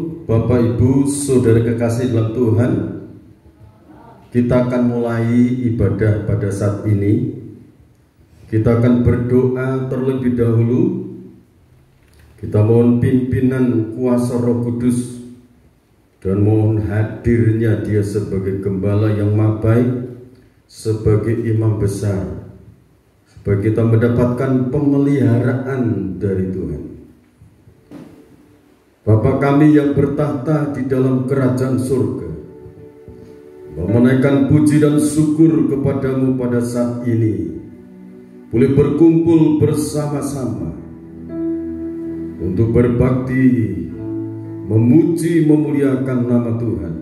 Bapak Ibu, saudara kekasih dalam Tuhan, kita akan mulai ibadah pada saat ini. Kita akan berdoa terlebih dahulu. Kita mohon pimpinan kuasa Roh Kudus dan mohon hadirnya Dia sebagai gembala yang maha baik, sebagai imam besar, supaya kita mendapatkan pemeliharaan dari Tuhan. Bapa kami yang bertahta di dalam kerajaan surga, menaikkan puji dan syukur kepadamu pada saat ini, boleh berkumpul bersama-sama untuk berbakti, memuji, memuliakan nama Tuhan,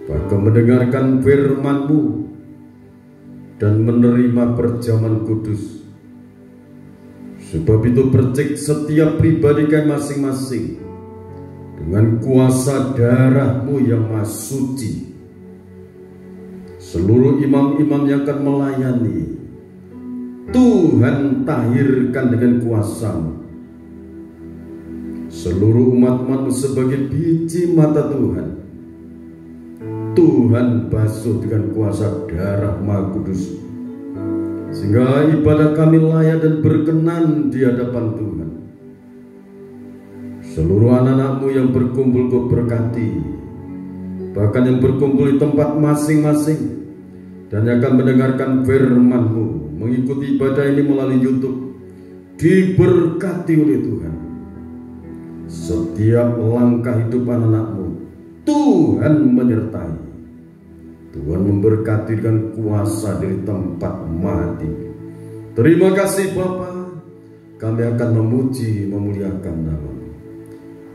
bahkan mendengarkan firman-Mu dan menerima perjamuan kudus. Sebab itu percik setiap pribadi kami masing-masing dengan kuasa darah-Mu yang maha suci. Seluruh imam-imam yang akan melayani, Tuhan tahirkan dengan kuasa-Mu. Seluruh umat-Mu sebagai biji mata Tuhan, Tuhan basuh dengan kuasa darah Maha Kudus, sehingga ibadah kami layak dan berkenan di hadapan Tuhan. Seluruh anak-anak-Mu yang berkumpul Kau berkati, bahkan yang berkumpul di tempat masing-masing dan yang akan mendengarkan firman-Mu, mengikuti ibadah ini melalui YouTube, diberkati oleh Tuhan. Setiap langkah hidup anak-anak-Mu Tuhan menyertai. Tuhan memberkati dengan kuasa dari tempat mati. Terima kasih Bapa. Kami akan memuji, memuliakan nama-Mu.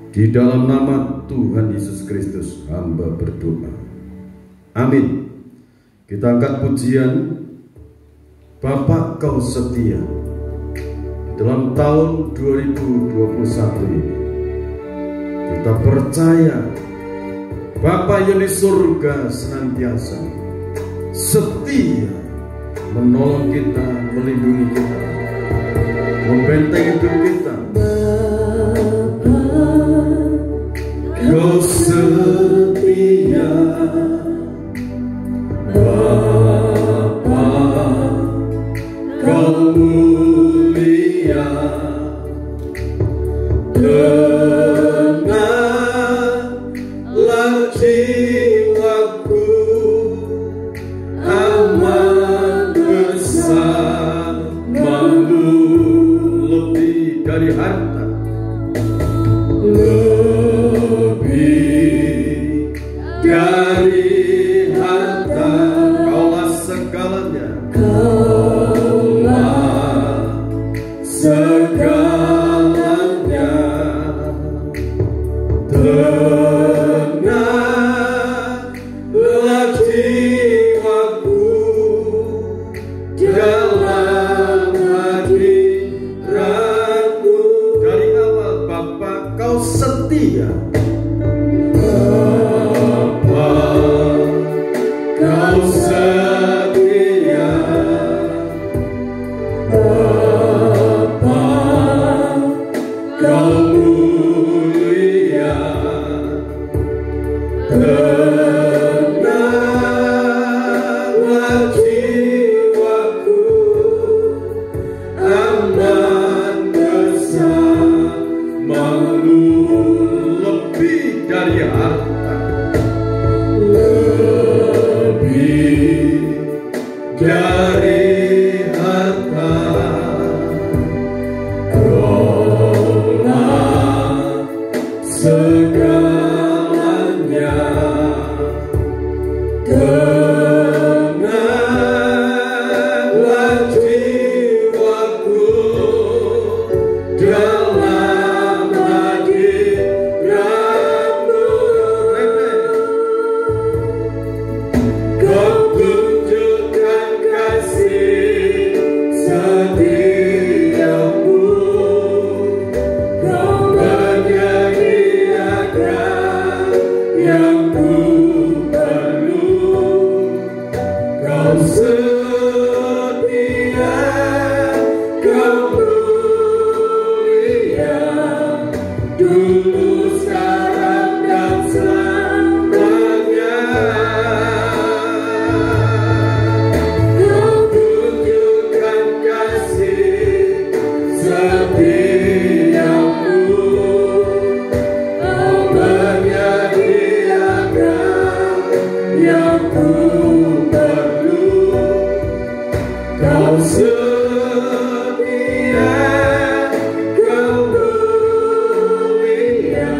Di dalam nama Tuhan Yesus Kristus hamba berdoa. Amin. Kita angkat pujian Bapa Kau setia. Dalam tahun 2021 ini kita percaya Bapa yang di surga senantiasa setia menolong kita, melindungi kita, membentengi hidup kita. Bapa, Kau setia. Bapa, Kau mulia. Jiwaku aman bersamamu, lebih dari harta, lebih dari harta. Kaulah segalanya, Kaulah segalanya. Lebih dari harta, sekarang dan selamanya. Kau tunjukkan kasih setiamu, Kau menyediakan yang ku perlu. Kau setia, Kau mulia,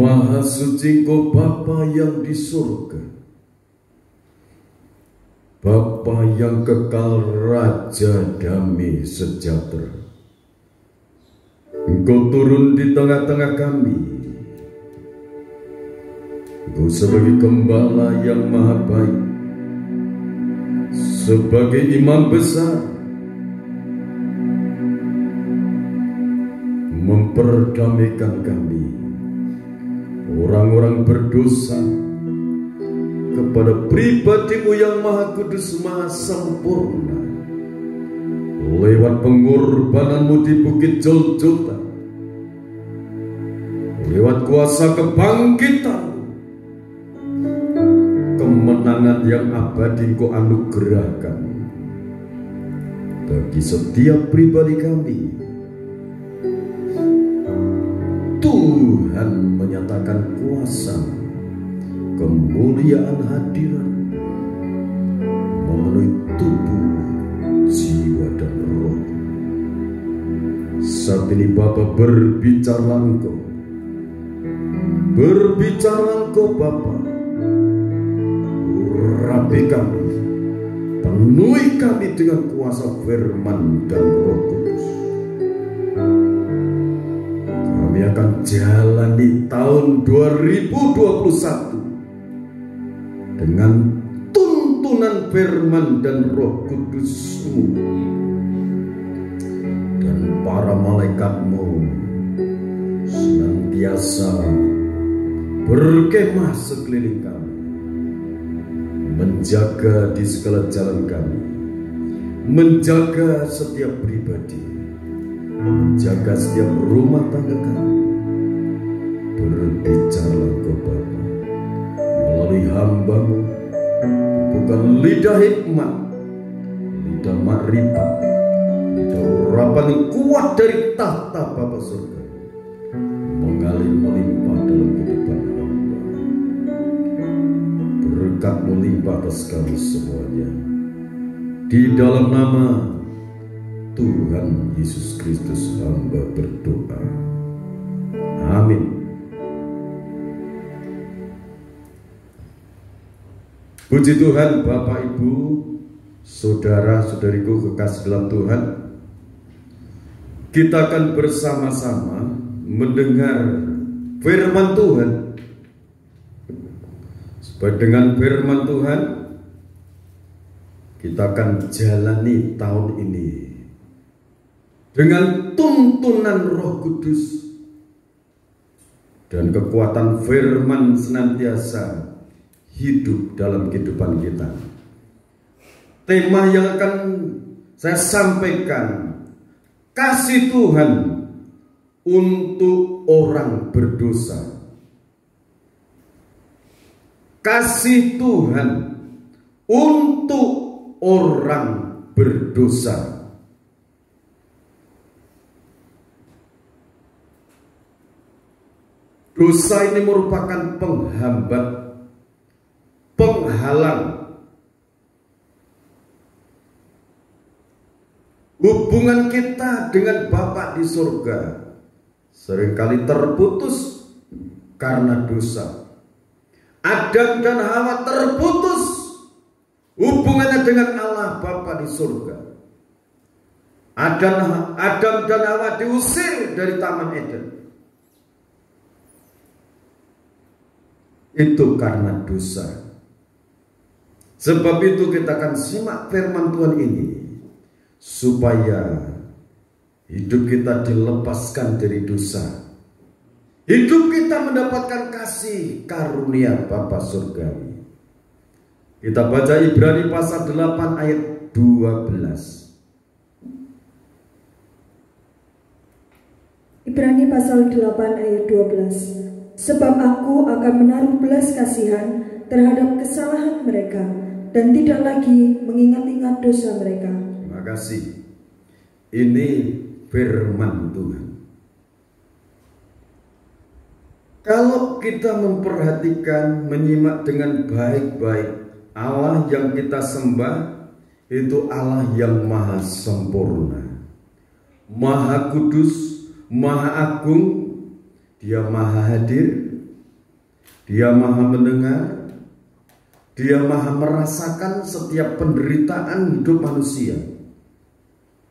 Maha suci Engkau Bapa yang di surga, Bapa yang kekal, Raja damai sejahtera. Engkau turun di tengah-tengah kami. Engkau sebagai gembala yang maha baik, sebagai imam besar, memperdamaikan kami, orang-orang berdosa, kepada pribadi-Mu yang maha kudus, maha sempurna. Lewat pengorbanan-Mu di Bukit Golgota, lewat kuasa kebangkitan, kemenangan yang abadi Engkau anugerahkan bagi setiap pribadi kami. Tuhan menyatakan kuasa, kemuliaan hadirat memenuhi tubuh, jiwa dan roh. Saat ini Bapa, berbicara Engkau, berbicara Engkau Bapa, urapi kami, penuhi kami dengan kuasa firman dan Roh Kudus. Kami akan jalani tahun 2021 dengan tuntunan firman dan Roh Kudus-Mu, dan para malaikat-Mu senantiasa berkemah sekeliling kami, menjaga di segala jalan kami, menjaga setiap pribadi, menjaga setiap rumah tangga kami. Berbicara Engkau Bapa melalui hamba-Mu, bukan lidah hikmat, lidah makrifat, lidah urapan yang kuat dari tahta Bapa surga, mengalir melimpah dalam kehidupan hamba. Berkat-Mu limpah atas kami semuanya, di dalam nama Tuhan Yesus Kristus hamba berdoa. Amin. Puji Tuhan, Bapak, Ibu, saudara-saudariku kekasih dalam Tuhan. Kita akan bersama-sama mendengar firman Tuhan. Supaya dengan firman Tuhan kita akan jalani tahun ini dengan tuntunan Roh Kudus dan kekuatan firman senantiasa hidup dalam kehidupan kita. Tema yang akan saya sampaikan, kasih Tuhan untuk orang berdosa. Kasih Tuhan untuk orang berdosa. Dosa ini merupakan penghambat, penghalang hubungan kita dengan Bapa di surga. Seringkali terputus karena dosa. Adam dan Hawa terputus hubungannya dengan Allah Bapa di surga. Adam dan Hawa diusir dari Taman Eden. Itu karena dosa. Sebab itu kita akan simak firman Tuhan ini supaya hidup kita dilepaskan dari dosa. Hidup kita mendapatkan kasih karunia Bapa surgawi. Kita baca Ibrani pasal 8 ayat 12. Ibrani pasal 8 ayat 12. Sebab aku akan menaruh belas kasihan terhadap kesalahan mereka dan tidak lagi mengingat-ingat dosa mereka. Terima kasih. Ini firman Tuhan. Kalau kita memperhatikan, menyimak dengan baik-baik, Allah yang kita sembah itu Allah yang maha sempurna, maha kudus, maha agung. Dia maha hadir, Dia maha mendengar, dia maha merasakan setiap penderitaan hidup manusia.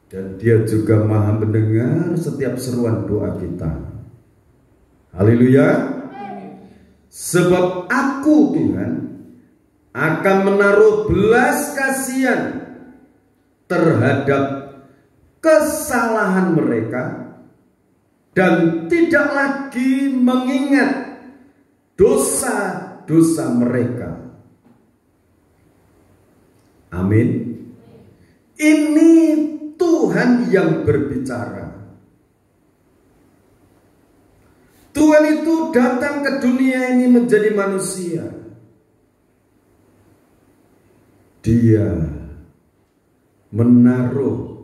Dan dia juga maha mendengar setiap seruan doa kita. Haleluya. Sebab aku, Tuhan, akan menaruh belas kasihan terhadap kesalahan mereka dan tidak lagi mengingat dosa-dosa mereka. Amin. Ini Tuhan yang berbicara. Tuhan itu datang ke dunia ini menjadi manusia. Dia menaruh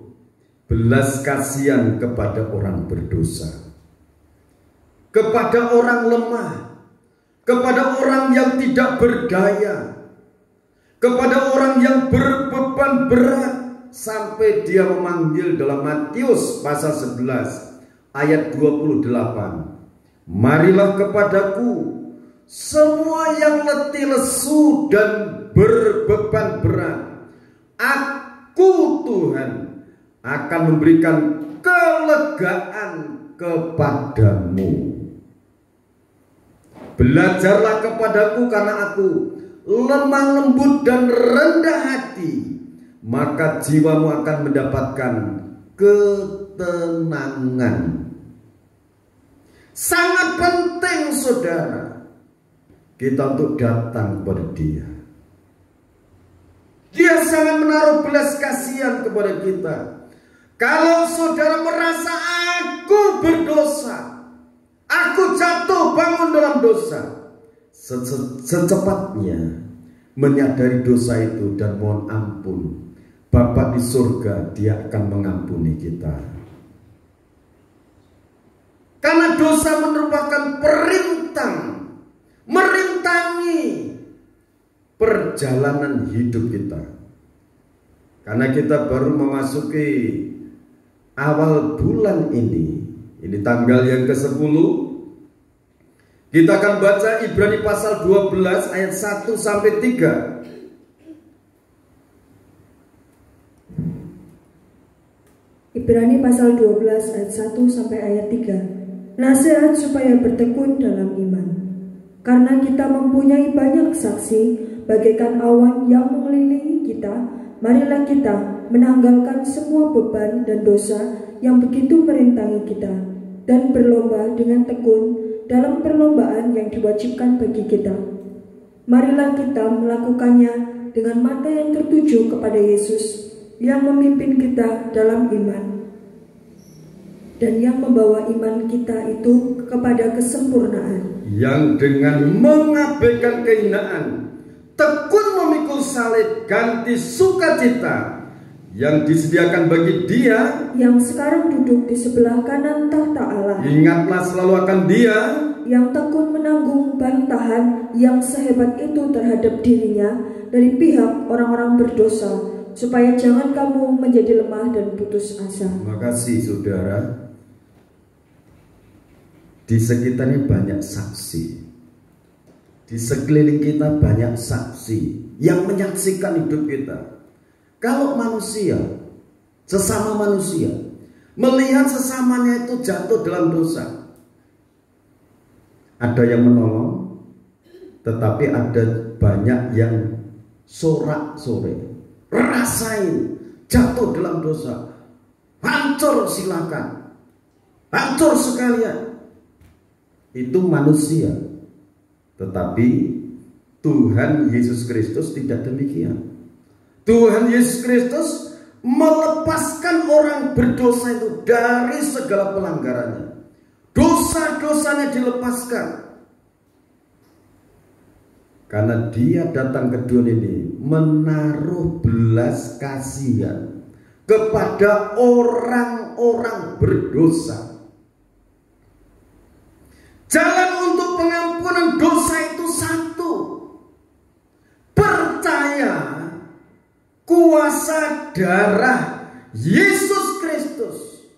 belas kasihan kepada orang berdosa, kepada orang lemah, kepada orang yang tidak berdaya, kepada orang yang berbeban berat, sampai dia memanggil dalam Matius pasal 11 ayat 28. Marilah kepadaku semua yang letih lesu dan berbeban berat, aku Tuhan akan memberikan kelegaan kepadamu. Belajarlah kepadaku karena aku lemah lembut dan rendah hati, maka jiwamu akan mendapatkan ketenangan. Sangat penting, saudara, kita untuk datang kepada Dia. Dia sangat menaruh belas kasihan kepada kita. Kalau saudara merasa aku berdosa, aku jatuh bangun dalam dosa, secepatnya menyadari dosa itu dan mohon ampun, Bapa di surga, Dia akan mengampuni kita. Karena dosa merupakan merintangi perjalanan hidup kita. Karena kita baru memasuki awal bulan ini tanggal yang ke-10. Kita akan baca Ibrani pasal 12 ayat 1 sampai 3. Ibrani pasal 12 ayat 1 sampai ayat 3. Nasihat supaya bertekun dalam iman. Karena kita mempunyai banyak saksi bagaikan awan yang mengelilingi kita, marilah kita menanggalkan semua beban dan dosa yang begitu merintangi kita, dan berlomba dengan tekun dalam perlombaan yang diwajibkan bagi kita. Marilah kita melakukannya dengan mata yang tertuju kepada Yesus yang memimpin kita dalam iman dan yang membawa iman kita itu kepada kesempurnaan, yang dengan mengabaikan kehinaan tekun memikul salib ganti sukacita yang disediakan bagi Dia yang sekarang duduk di sebelah kanan tahta Allah. Ingatlah selalu akan Dia yang tekun menanggung bantahan yang sehebat itu terhadap dirinya dari pihak orang-orang berdosa, supaya jangan kamu menjadi lemah dan putus asa. Terima kasih, saudara. Di sekitarnya banyak saksi, di sekeliling kita banyak saksi yang menyaksikan hidup kita. Kalau manusia, sesama manusia, melihat sesamanya itu jatuh dalam dosa, ada yang menolong, tetapi ada banyak yang sorak-sorai, rasain jatuh dalam dosa, hancur silakan, hancur sekalian. Itu manusia. Tetapi Tuhan Yesus Kristus tidak demikian. Tuhan Yesus Kristus melepaskan orang berdosa itu dari segala pelanggarannya. Dosa-dosanya dilepaskan. Karena Dia datang ke dunia ini menaruh belas kasihan kepada orang-orang berdosa. Jalan untuk pengampunan dosa itu satu: percaya kuasa darah Yesus Kristus.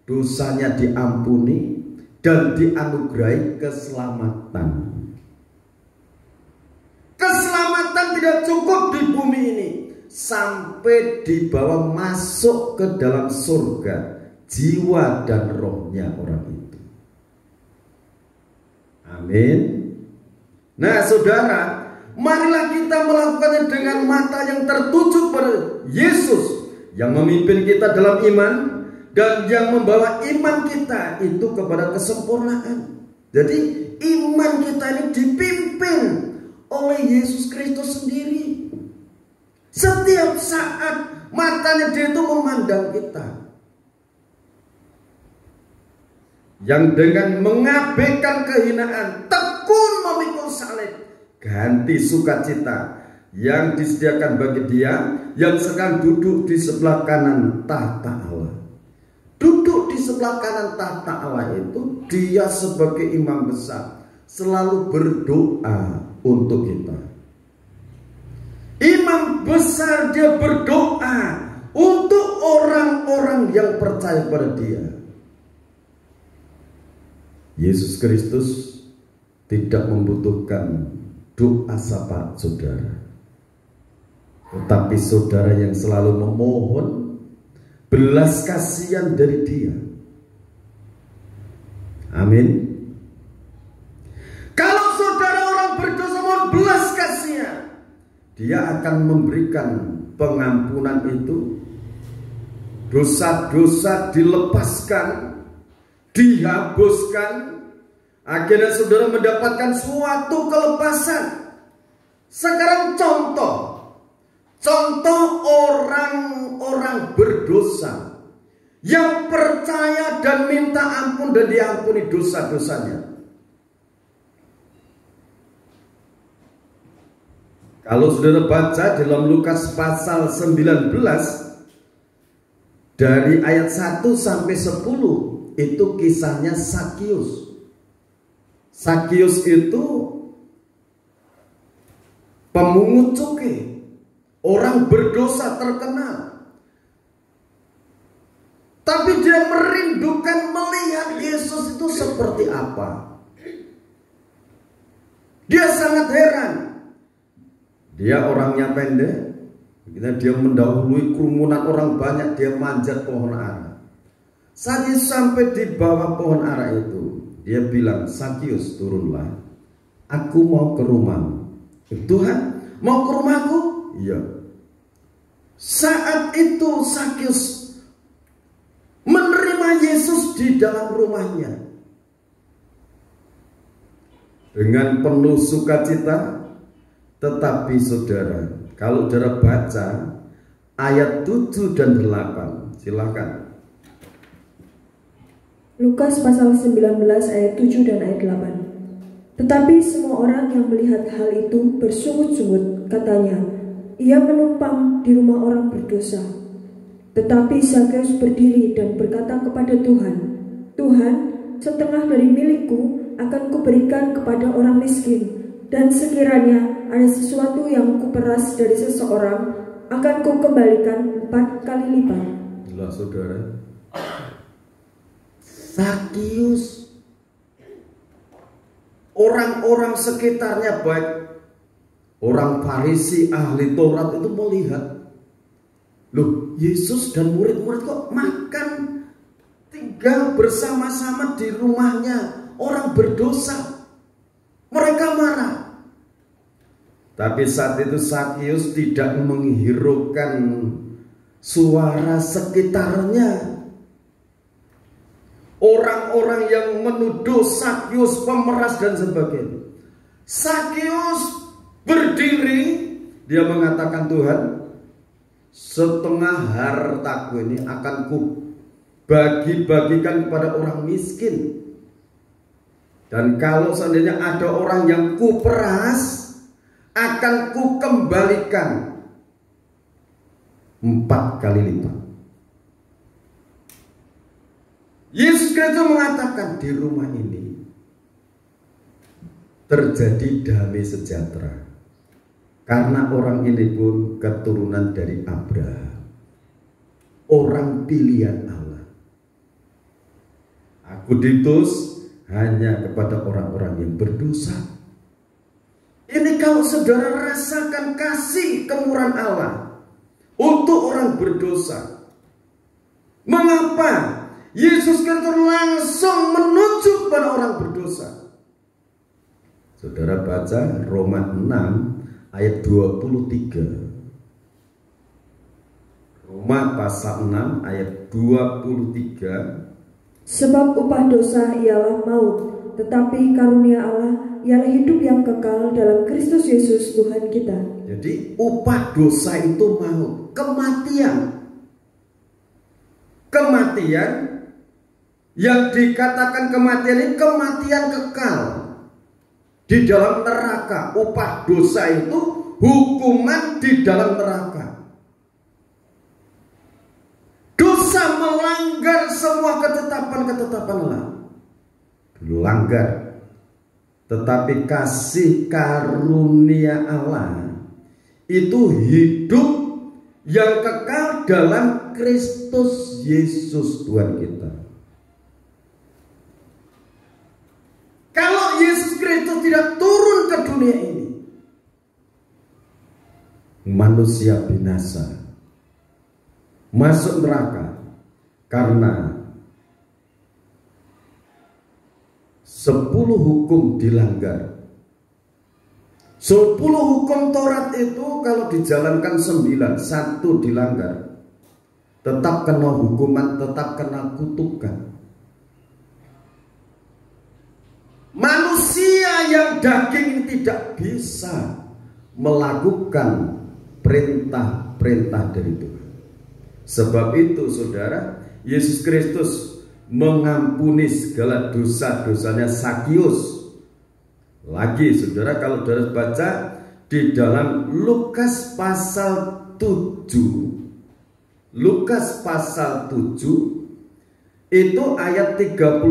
Dosanya diampuni dan dianugerahi keselamatan. tidak cukup di bumi ini, sampai dibawa masuk ke dalam surga jiwa dan rohnya orang itu. Amin. Nah saudara, marilah kita melakukannya dengan mata yang tertuju pada Yesus yang memimpin kita dalam iman dan yang membawa iman kita itu kepada kesempurnaan. Jadi iman kita ini dipimpin oleh Yesus Kristus sendiri. Setiap saat matanya dia itu memandang kita. Yang dengan mengabaikan kehinaan, tekun memikul salib, ganti sukacita yang disediakan bagi dia yang sedang duduk di sebelah kanan tahta Allah. Duduk di sebelah kanan tahta Allah itu dia sebagai imam besar selalu berdoa untuk kita. Imam besar dia berdoa untuk orang-orang yang percaya pada dia. Yesus Kristus tidak membutuhkan doa syafaat saudara, tetapi saudara yang selalu memohon belas kasihan dari dia. Amin. Kalau saudara orang berdosa mohon belas kasihan, dia akan memberikan pengampunan itu. Dosa-dosa dilepaskan, dihapuskan, akhirnya saudara mendapatkan suatu kelepasan. Sekarang contoh orang-orang berdosa yang percaya dan minta ampun dan diampuni dosa-dosanya. Kalau saudara baca dalam Lukas pasal 19 dari ayat 1 sampai 10, itu kisahnya Sakius. Sakius itu pemungut cukai, orang berdosa terkenal. Tapi dia merindukan melihat Yesus itu seperti apa. Dia sangat heran. Dia orangnya pendek, dia mendahului kerumunan orang banyak, dia manjat pohon ara. Saat dia sampai di bawah pohon ara itu, dia bilang, Sakius turunlah, aku mau ke rumahmu. Tuhan, mau ke rumahku? Iya. Saat itu Sakius menerima Yesus di dalam rumahnya dengan penuh sukacita. Tetapi saudara, kalau saudara baca ayat 7 dan 8, silakan. Lukas pasal 19 ayat 7 dan ayat 8. Tetapi semua orang yang melihat hal itu bersungut-sungut, katanya, ia menumpang di rumah orang berdosa. Tetapi Sakius berdiri dan berkata kepada Tuhan, Tuhan, setengah dari milikku akan kuberikan kepada orang miskin, dan sekiranya ada sesuatu yang kuperas dari seseorang, akan kukembalikan 4 kali lipat. Jelas saudara, Sakius, orang-orang sekitarnya baik orang Farisi, ahli Taurat itu melihat, loh, Yesus dan murid-murid kok makan, tinggal bersama-sama di rumahnya orang berdosa. Mereka marah. Tapi saat itu Sakius tidak menghiraukan suara sekitarnya. Orang-orang yang menuduh Sakius pemeras dan sebagainya. Sakius berdiri, dia mengatakan, Tuhan, setengah hartaku ini akan ku bagi-bagikan kepada orang miskin. Dan kalau seandainya ada orang yang kuperas, akan ku kembalikan 4 kali lipat. Yesus Kristus mengatakan di rumah ini terjadi damai sejahtera, karena orang ini pun keturunan dari Abraham, orang pilihan Allah. Aku diutus hanya kepada orang-orang yang berdosa. Ini kalau saudara rasakan kasih kemurahan Allah untuk orang berdosa. Mengapa Yesus Kristus langsung menuju kepada orang berdosa? Saudara baca Roma 6 ayat 23. Roma pasal 6 ayat 23. Sebab upah dosa ialah maut, tetapi karunia Allah ialah hidup yang kekal dalam Kristus Yesus Tuhan kita. Jadi upah dosa itu maut, kematian. Kematian yang dikatakan kematian ini kematian kekal di dalam neraka. Upah dosa itu hukuman di dalam neraka. Dosa melanggar semua ketetapan-ketetapan Allah. Dilanggar. Tetapi kasih karunia Allah itu hidup yang kekal dalam Kristus Yesus Tuhan kita. Kalau Yesus Kristus tidak turun ke dunia ini, manusia binasa, masuk neraka karena 10 hukum dilanggar. 10 hukum Taurat itu kalau dijalankan 9, 1 dilanggar, tetap kena hukuman, tetap kena kutukan. Manusia yang daging tidak bisa melakukan perintah-perintah dari Tuhan. Sebab itu saudara, Yesus Kristus mengampuni segala dosa-dosanya Zakius. Lagi saudara, kalau saudara baca di dalam Lukas pasal 7, Lukas pasal 7 itu ayat 36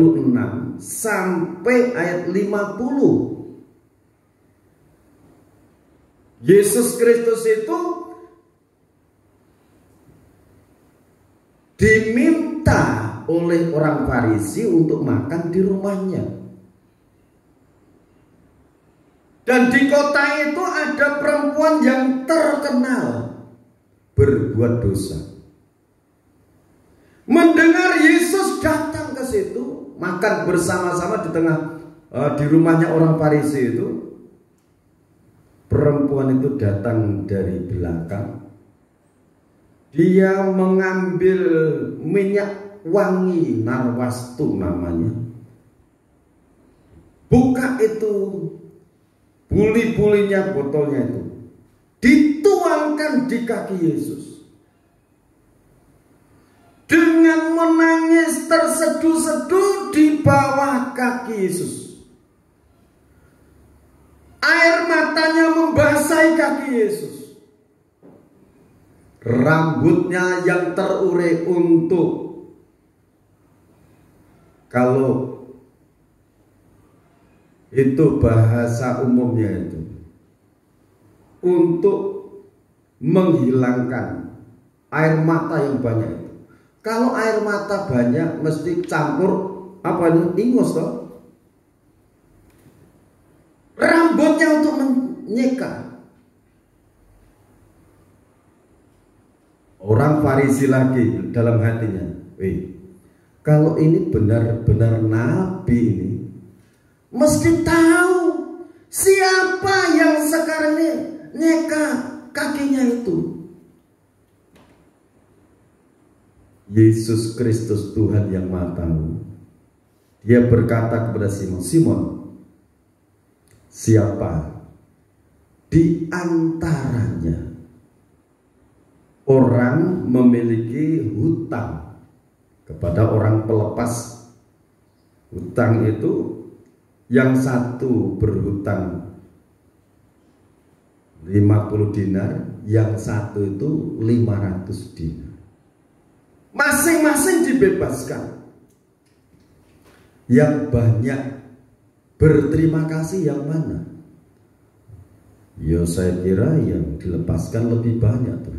sampai ayat 50. Yesus Kristus itu diminta oleh orang Farisi untuk makan di rumahnya. Dan di kota itu ada perempuan yang terkenal berbuat dosa. Mendengar Yesus datang ke situ, makan bersama-sama di rumahnya orang Farisi itu, perempuan itu datang dari belakang. Dia mengambil minyak wangi, narwastu namanya. Buka itu buli-bulinya, botolnya itu dituangkan di kaki Yesus. Dengan menangis terseduh-seduh di bawah kaki Yesus. Air matanya membasahi kaki Yesus. Rambutnya yang terurai untuk, kalau itu bahasa umumnya itu, untuk menghilangkan air mata yang banyak itu. Kalau air mata banyak mesti campur apa itu, ingus toh. Rambutnya untuk menyeka. Orang Farisi lagi dalam hatinya, kalau ini benar-benar nabi ini, mesti tahu siapa yang sekarang ini nyeka kakinya itu. Yesus Kristus Tuhan yang Maha Tahu. Dia berkata kepada Simon, Simon, siapa di antaranya orang memiliki hutang kepada orang pelepas hutang itu, yang satu berhutang 50 dinar, yang satu itu 500 dinar. Masing-masing dibebaskan. Yang banyak berterima kasih yang mana? Ya saya kira yang dilepaskan lebih banyak tuh.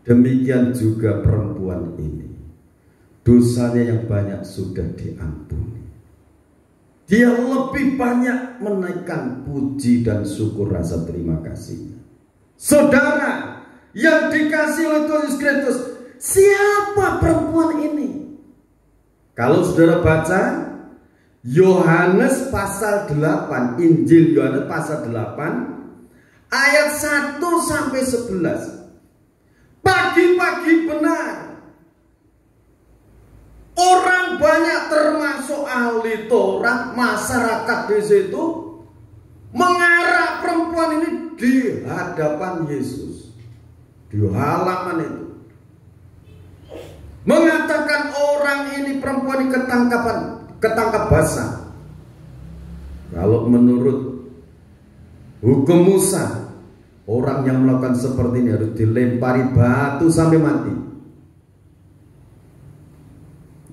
Demikian juga perempuan ini, dosanya yang banyak sudah diampuni. Dia lebih banyak menaikkan puji dan syukur rasa terima kasih. Saudara yang dikasih oleh Tuhan Yesus Kristus, siapa perempuan ini? Kalau saudara baca Yohanes pasal 8, Injil Yohanes pasal 8 ayat 1 sampai 11. Pagi-pagi benar orang banyak termasuk ahli Taurat, masyarakat di situ mengarak perempuan ini di hadapan Yesus di halaman itu, mengatakan orang ini, perempuan ini ketangkap basah. Kalau menurut hukum Musa, orang yang melakukan seperti ini harus dilempari batu sampai mati.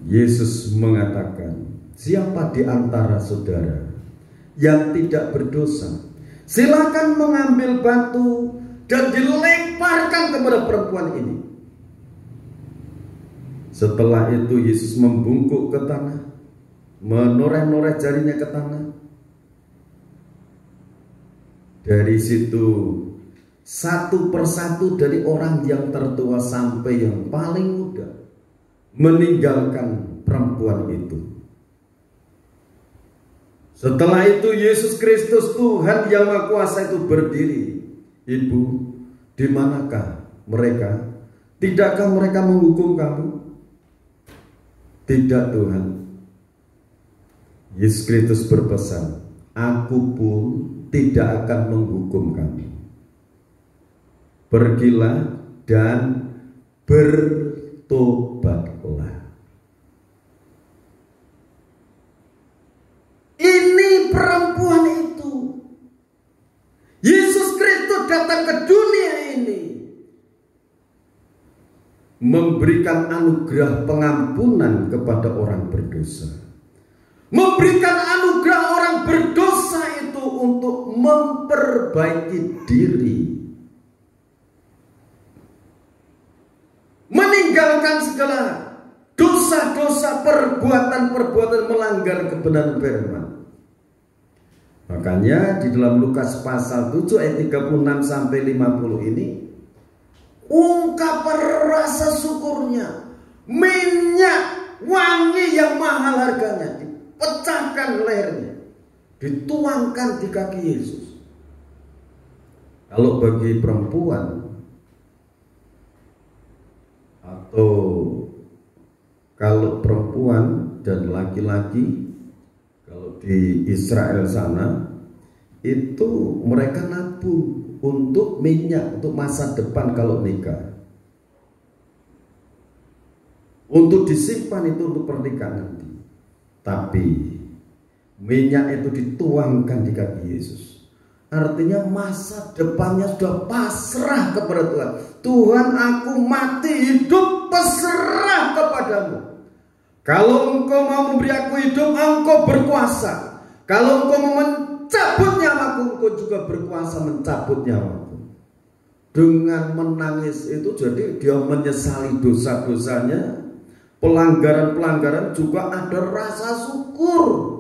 Yesus mengatakan, siapa di antara saudara yang tidak berdosa, silakan mengambil batu dan dilemparkan kepada perempuan ini. Setelah itu Yesus membungkuk ke tanah, menoreh-noreh jarinya ke tanah. Dari situ satu persatu dari orang yang tertua sampai yang paling muda meninggalkan perempuan itu. Setelah itu Yesus Kristus Tuhan yang Maha Kuasa itu berdiri. Ibu, di manakah mereka? Tidakkah mereka menghukum kamu? Tidak, Tuhan. Yesus Kristus berpesan, aku pun tidak akan menghukum kamu. Pergilah dan bertobatlah. Ini perempuan itu. Yesus Kristus datang ke dunia ini memberikan anugerah pengampunan kepada orang berdosa, memberikan anugerah orang berdosa itu untuk memperbaiki diri, meninggalkan segala dosa-dosa, perbuatan-perbuatan melanggar kebenaran firman. Makanya di dalam Lukas pasal 7 ayat 36 sampai 50 ini, ungkapan rasa syukurnya, minyak wangi yang mahal harganya dipecahkan lehernya, dituangkan di kaki Yesus. Kalau bagi perempuan atau kalau perempuan dan laki-laki, kalau di Israel sana itu mereka nabung untuk minyak, untuk masa depan kalau nikah, untuk disimpan itu untuk pernikahan nanti. Tapi minyak itu dituangkan di kaki Yesus, artinya masa depannya sudah pasrah kepada Tuhan. Tuhan, aku mati hidup pasrah kepadamu. Kalau engkau mau memberi aku hidup, engkau berkuasa. Kalau engkau mau mencabut nyawaku, engkau juga berkuasa mencabut nyawaku. Dengan menangis itu jadi dia menyesali dosa-dosanya, pelanggaran-pelanggaran, juga ada rasa syukur.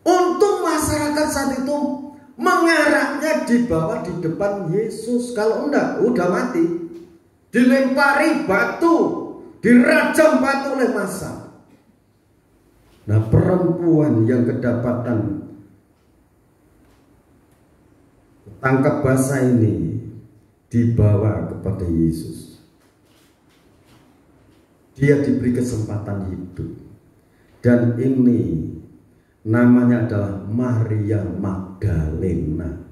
Untung masyarakat saat itu mengaraknya dibawa di depan Yesus. Kalau enggak, udah mati, dilempari batu, dirajam batu oleh massa. Nah, perempuan yang kedapatan tangkap basah ini dibawa kepada Yesus. Dia diberi kesempatan hidup, dan ini namanya adalah Maria Magdalena.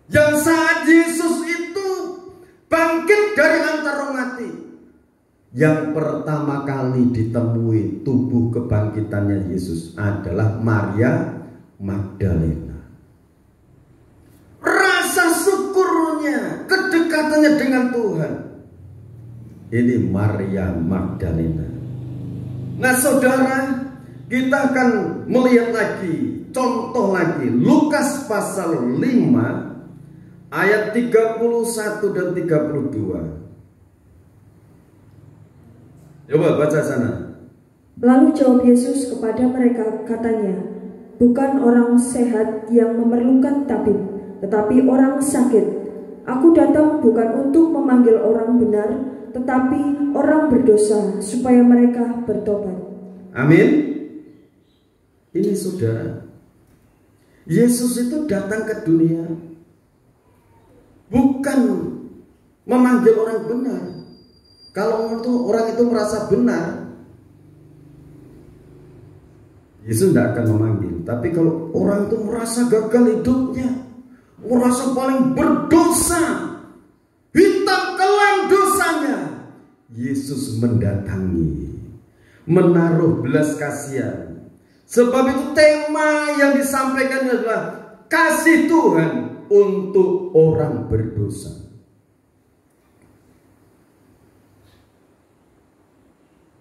Yang saat Yesus itu bangkit dari antara orang mati, yang pertama kali ditemui tubuh kebangkitannya Yesus adalah Maria Magdalena. Rasa syukurnya, kedekatannya dengan Tuhan, ini Maria Magdalena. Nah saudara, kita akan melihat lagi, contoh lagi, Lukas pasal 5 ayat 31 dan 32. Coba baca sana. Lalu jawab Yesus kepada mereka, katanya, bukan orang sehat yang memerlukan tabib, tetapi orang sakit. Aku datang bukan untuk memanggil orang benar, tetapi orang berdosa, supaya mereka bertobat. Amin. Ini saudara, Yesus itu datang ke dunia bukan memanggil orang benar. Kalau orang itu merasa benar, Yesus tidak akan memanggil. Tapi kalau orang itu merasa gagal hidupnya, merasa paling berdosa, hitam kelam dosanya, Yesus mendatangi, menaruh belas kasihan. Sebab itu tema yang disampaikan adalah kasih Tuhan untuk orang berdosa.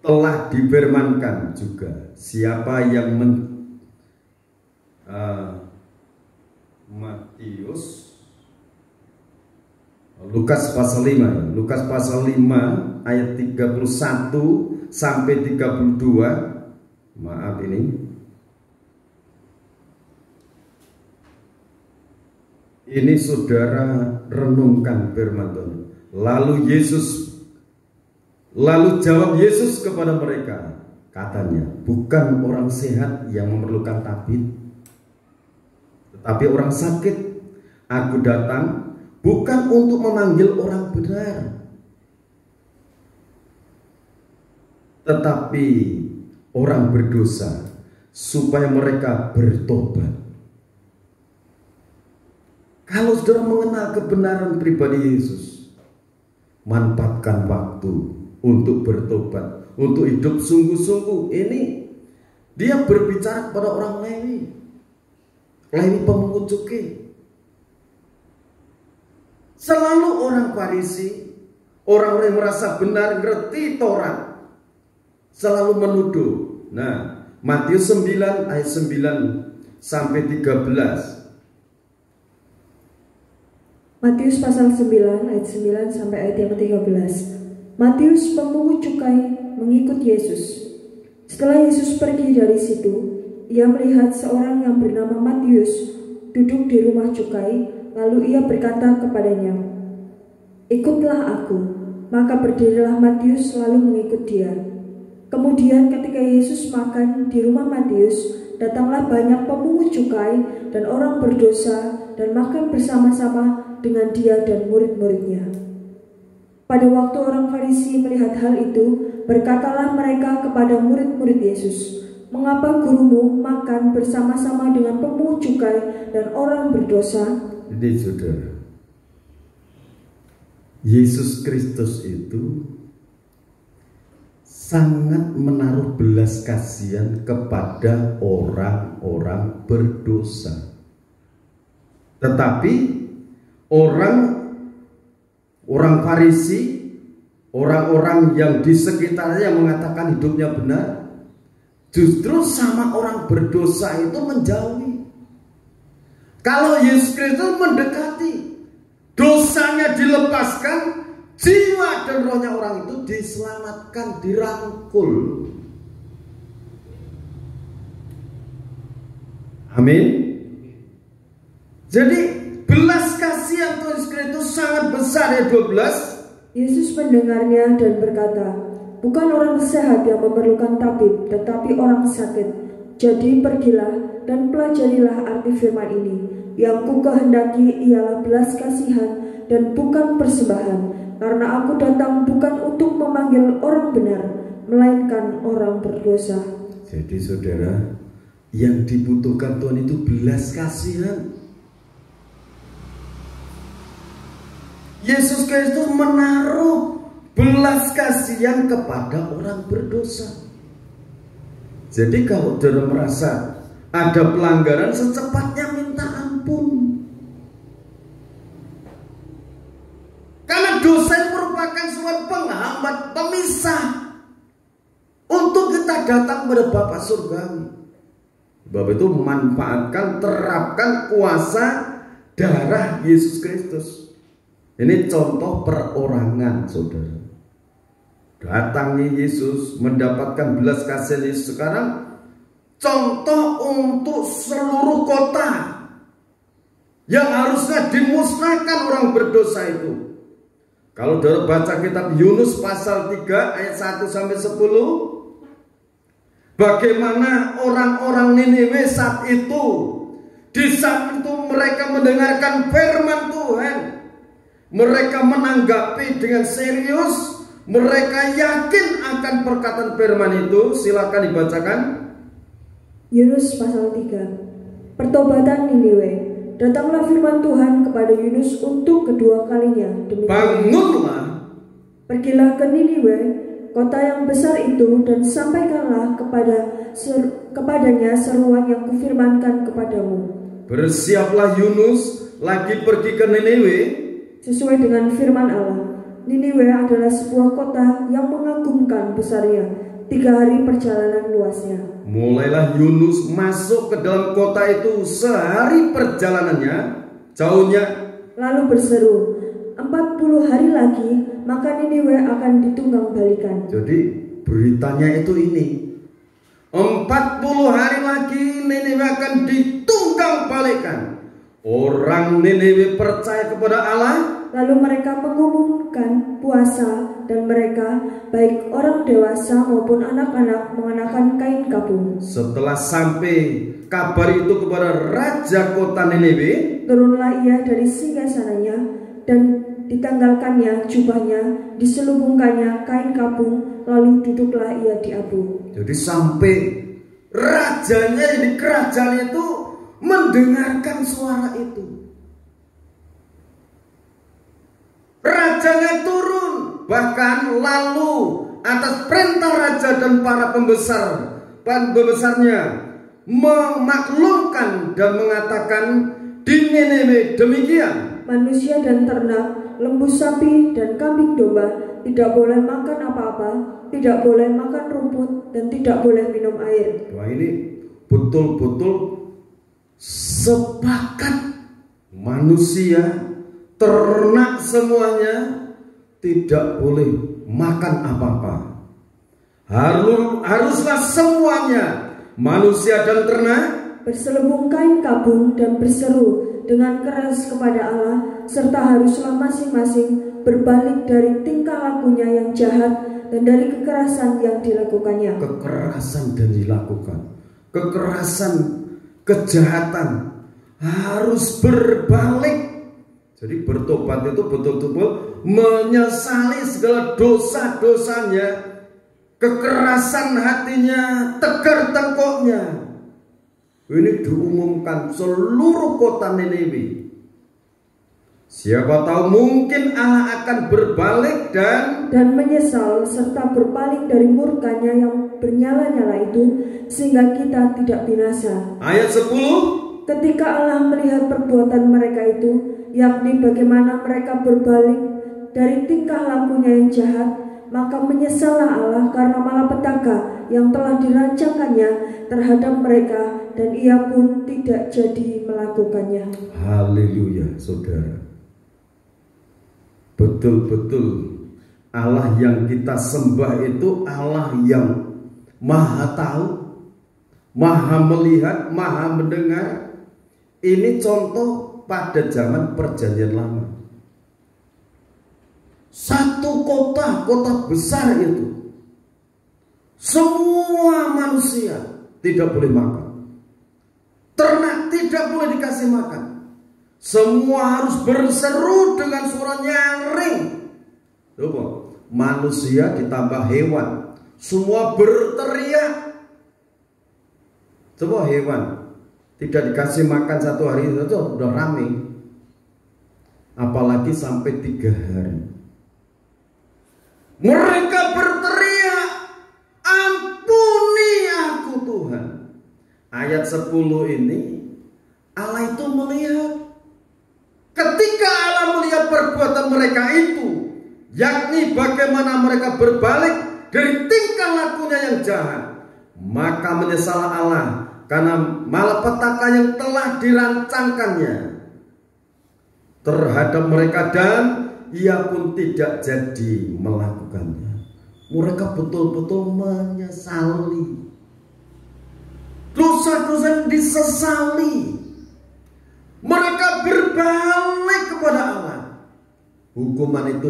Telah difirmankan juga, siapa yang Lukas pasal 5 ayat 31 sampai 32. Maaf ini. Ini saudara renungkan firman Tuhan. Lalu jawab Yesus kepada mereka, katanya, bukan orang sehat yang memerlukan tabib, tetapi orang sakit. Aku datang bukan untuk memanggil orang benar, tetapi orang berdosa, supaya mereka bertobat. Kalau saudara mengenal kebenaran pribadi Yesus, manfaatkan waktu untuk bertobat, untuk hidup sungguh-sungguh. Ini dia berbicara kepada orang Lewi pemungut cukai. Selalu orang Farisi, orang-orang yang merasa benar, ngerti Taurat, selalu menuduh. Nah, Matius 9 ayat 9 sampai 13. Matius pasal 9 ayat 9 sampai ayat yang ke-13. Matius pemungut cukai mengikut Yesus. Setelah Yesus pergi dari situ, ia melihat seorang yang bernama Matius duduk di rumah cukai, lalu ia berkata kepadanya, ikutlah aku. Maka berdirilah Matius lalu mengikut dia. Kemudian ketika Yesus makan di rumah Matius, datanglah banyak pemungut cukai dan orang berdosa dan makan bersama-sama dengan dia dan murid-muridnya. Pada waktu orang Farisi melihat hal itu, berkatalah mereka kepada murid-murid Yesus, mengapa gurumu makan bersama-sama dengan pemungut cukai dan orang berdosa? Jadi saudara, Yesus Kristus itu sangat menaruh belas kasihan kepada orang-orang berdosa. Tetapi orang Farisi, orang-orang yang di sekitarnya yang mengatakan hidupnya benar, justru sama orang berdosa itu menjauhi. Kalau Yesus Kristus mendekati, dosanya dilepaskan, jiwa dan rohnya orang itu diselamatkan, dirangkul. Amin. Jadi belas kasihan Tuhan Yesus Kristus sangat besar ya. 12. Yesus mendengarnya dan berkata, bukan orang sehat yang memerlukan tabib, tetapi orang sakit. Jadi pergilah dan pelajarilah arti firman ini. Yang ku kehendaki ialah belas kasihan dan bukan persembahan, karena aku datang bukan untuk memanggil orang benar, melainkan orang berdosa. Jadi saudara, yang dibutuhkan Tuhan itu belas kasihan. Yesus Kristus menaruh belas kasihan kepada orang berdosa. Jadi kalau saudara merasa ada pelanggaran, secepatnya minta ampun. Karena dosa itu merupakan suatu penghambat, pemisah untuk kita datang kepada Bapa Surgawi. Sebab itu manfaatkan, terapkan kuasa darah Yesus Kristus. Ini contoh perorangan saudara. datangi Yesus, mendapatkan belas kasihan Yesus. Sekarang contoh untuk seluruh kota yang harusnya dimusnahkan orang berdosa itu. Kalau saudara baca kitab Yunus pasal 3 ayat 1 sampai 10, bagaimana orang-orang Niniwe saat itu, di saat itu mereka mendengarkan firman Tuhan, mereka menanggapi dengan serius, mereka yakin akan perkataan firman itu. Silakan dibacakan. Yunus pasal 3. Pertobatan Niniwe. Datanglah firman Tuhan kepada Yunus untuk kedua kalinya. Demikian. Bangunlah, pergilah ke Niniwe, kota yang besar itu, dan sampaikanlah kepadanya seruan yang kufirmankan kepadamu. Bersiaplah Yunus lagi pergi ke Niniwe. Sesuai dengan firman Allah, Niniwe adalah sebuah kota yang mengagumkan besarnya, 3 hari perjalanan luasnya. Mulailah Yunus masuk ke dalam kota itu, sehari perjalanannya jauhnya. Lalu berseru, 40 hari lagi maka Niniwe akan ditunggang balikan. Jadi beritanya itu ini, 40 hari lagi Niniwe akan ditunggang balikan. Orang Niniwe percaya kepada Allah. Lalu mereka mengumumkan puasa, dan mereka, baik orang dewasa maupun anak-anak, mengenakan kain kapung. Setelah sampai kabar itu kepada raja kota Niniwe, turunlah ia dari singgasananya, dan ditanggalkannya jubahnya, diselubungkannya kain kapung, lalu duduklah ia di abu. Jadi sampai rajanya di kerajaan itu mendengarkan suara itu. Rajanya turun, bahkan lalu atas perintah raja dan para pembesarnya memaklumkan dan mengatakan di Niniwe demikian. Manusia dan ternak, lembu sapi dan kambing domba tidak boleh makan apa-apa, tidak boleh makan rumput, dan tidak boleh minum air. Wah, ini betul-betul sepakat manusia, ternak semuanya tidak boleh makan apa-apa. Haruslah semuanya, manusia dan ternak, berselubung kain kabung dan berseru dengan keras kepada Allah, serta haruslah masing-masing berbalik dari tingkah lakunya yang jahat dan dari kekerasan yang dilakukannya. Kekerasan dan dilakukan, kekerasan, kejahatan harus berbalik. Jadi bertobat itu betul-betul menyesali segala dosa-dosanya, kekerasan hatinya, tegar tengkoknya. Ini diumumkan seluruh kota Niniwe. Siapa tahu mungkin Allah akan berbalik dan menyesal serta berpaling dari murkanya yang bernyala-nyala itu, sehingga kita tidak binasa. Ayat 10. Ketika Allah melihat perbuatan mereka itu, yakni bagaimana mereka berbalik dari tingkah lakunya yang jahat, maka menyesallah Allah karena malapetaka yang telah dirancangkannya terhadap mereka, dan ia pun tidak jadi melakukannya. Haleluya, saudara. Betul-betul Allah yang kita sembah itu Allah yang maha tahu, maha melihat, maha mendengar. Ini contoh pada zaman perjanjian lama. Satu kota besar itu, semua manusia tidak boleh makan, ternak tidak boleh dikasih makan. Semua harus berseru dengan suara nyaring. Coba, manusia ditambah hewan, semua berteriak. Coba hewan tidak dikasih makan satu hari itu udah rame, apalagi sampai 3 hari. Mereka berteriak, ampuni aku Tuhan. Ayat 10 ini Allah itu melihat. Ketika Allah melihat perbuatan mereka itu, yakni bagaimana mereka berbalik dari tingkah lakunya yang jahat, maka menyesallah Allah karena malapetaka yang telah dirancangkannya terhadap mereka, dan ia pun tidak jadi melakukannya. Mereka betul-betul menyesali. Dosa-dosa disesali. Mereka berbalik kepada Allah. Hukuman itu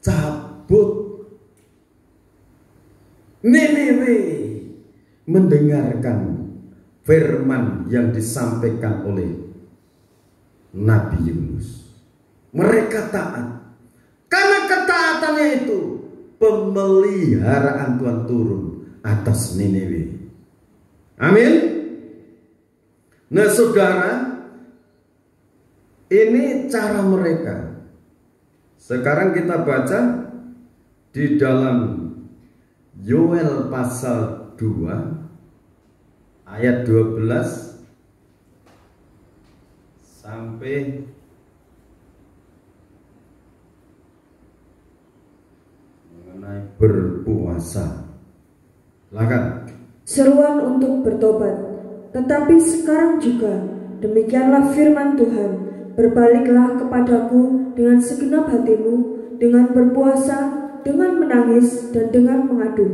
dicabut. Niniwe mendengarkan firman yang disampaikan oleh Nabi Yunus. Mereka taat. Karena ketaatannya itu, pemeliharaan Tuhan turun atas Niniwe. Amin. Nah saudara, ini cara mereka. Sekarang kita baca di dalam Yoel pasal 2 ayat 12 sampai mengenai berpuasa. Silakan. Seruan untuk bertobat. Tetapi sekarang juga, demikianlah firman Tuhan, berbaliklah kepadaku dengan segenap hatimu, dengan berpuasa, dengan menangis, dan dengan mengadu.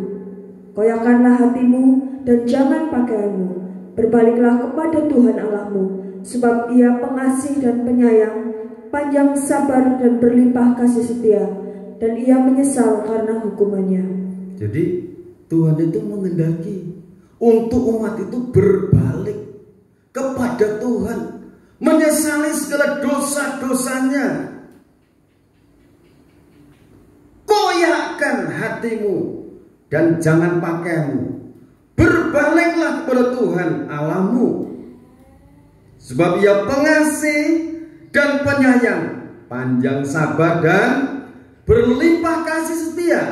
Koyakkanlah hatimu dan jangan pakaianmu. Berbaliklah kepada Tuhan Allahmu, sebab Ia pengasih dan penyayang, panjang sabar dan berlimpah kasih setia, dan Ia menyesal karena hukumannya. Jadi Tuhan itu menghendaki untuk umat itu berbalik kepada Tuhan, menyesali segala dosa-dosanya. Koyakkan hatimu dan jangan pakaianmu. Berbaliklah kepada Tuhan Allahmu, sebab Ia pengasih dan penyayang, panjang sabar dan berlimpah kasih setia.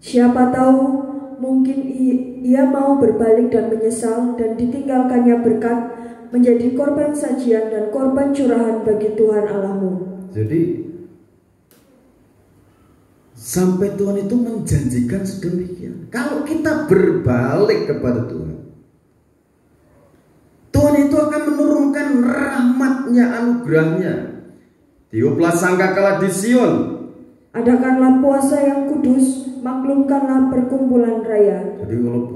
Siapa tahu mungkin ia mau berbalik dan menyesal, dan ditinggalkannya berkat menjadi korban sajian dan korban curahan bagi Tuhan Allahmu. Jadi sampai Tuhan itu menjanjikan sedemikian. Kalau kita berbalik kepada Tuhan, Tuhan itu akan menurunkan rahmatnya, anugerahnya. Tiuplah sangkakala di Sion. Adakanlah puasa yang kudus, maklumkanlah perkumpulan raya. Jadi kalau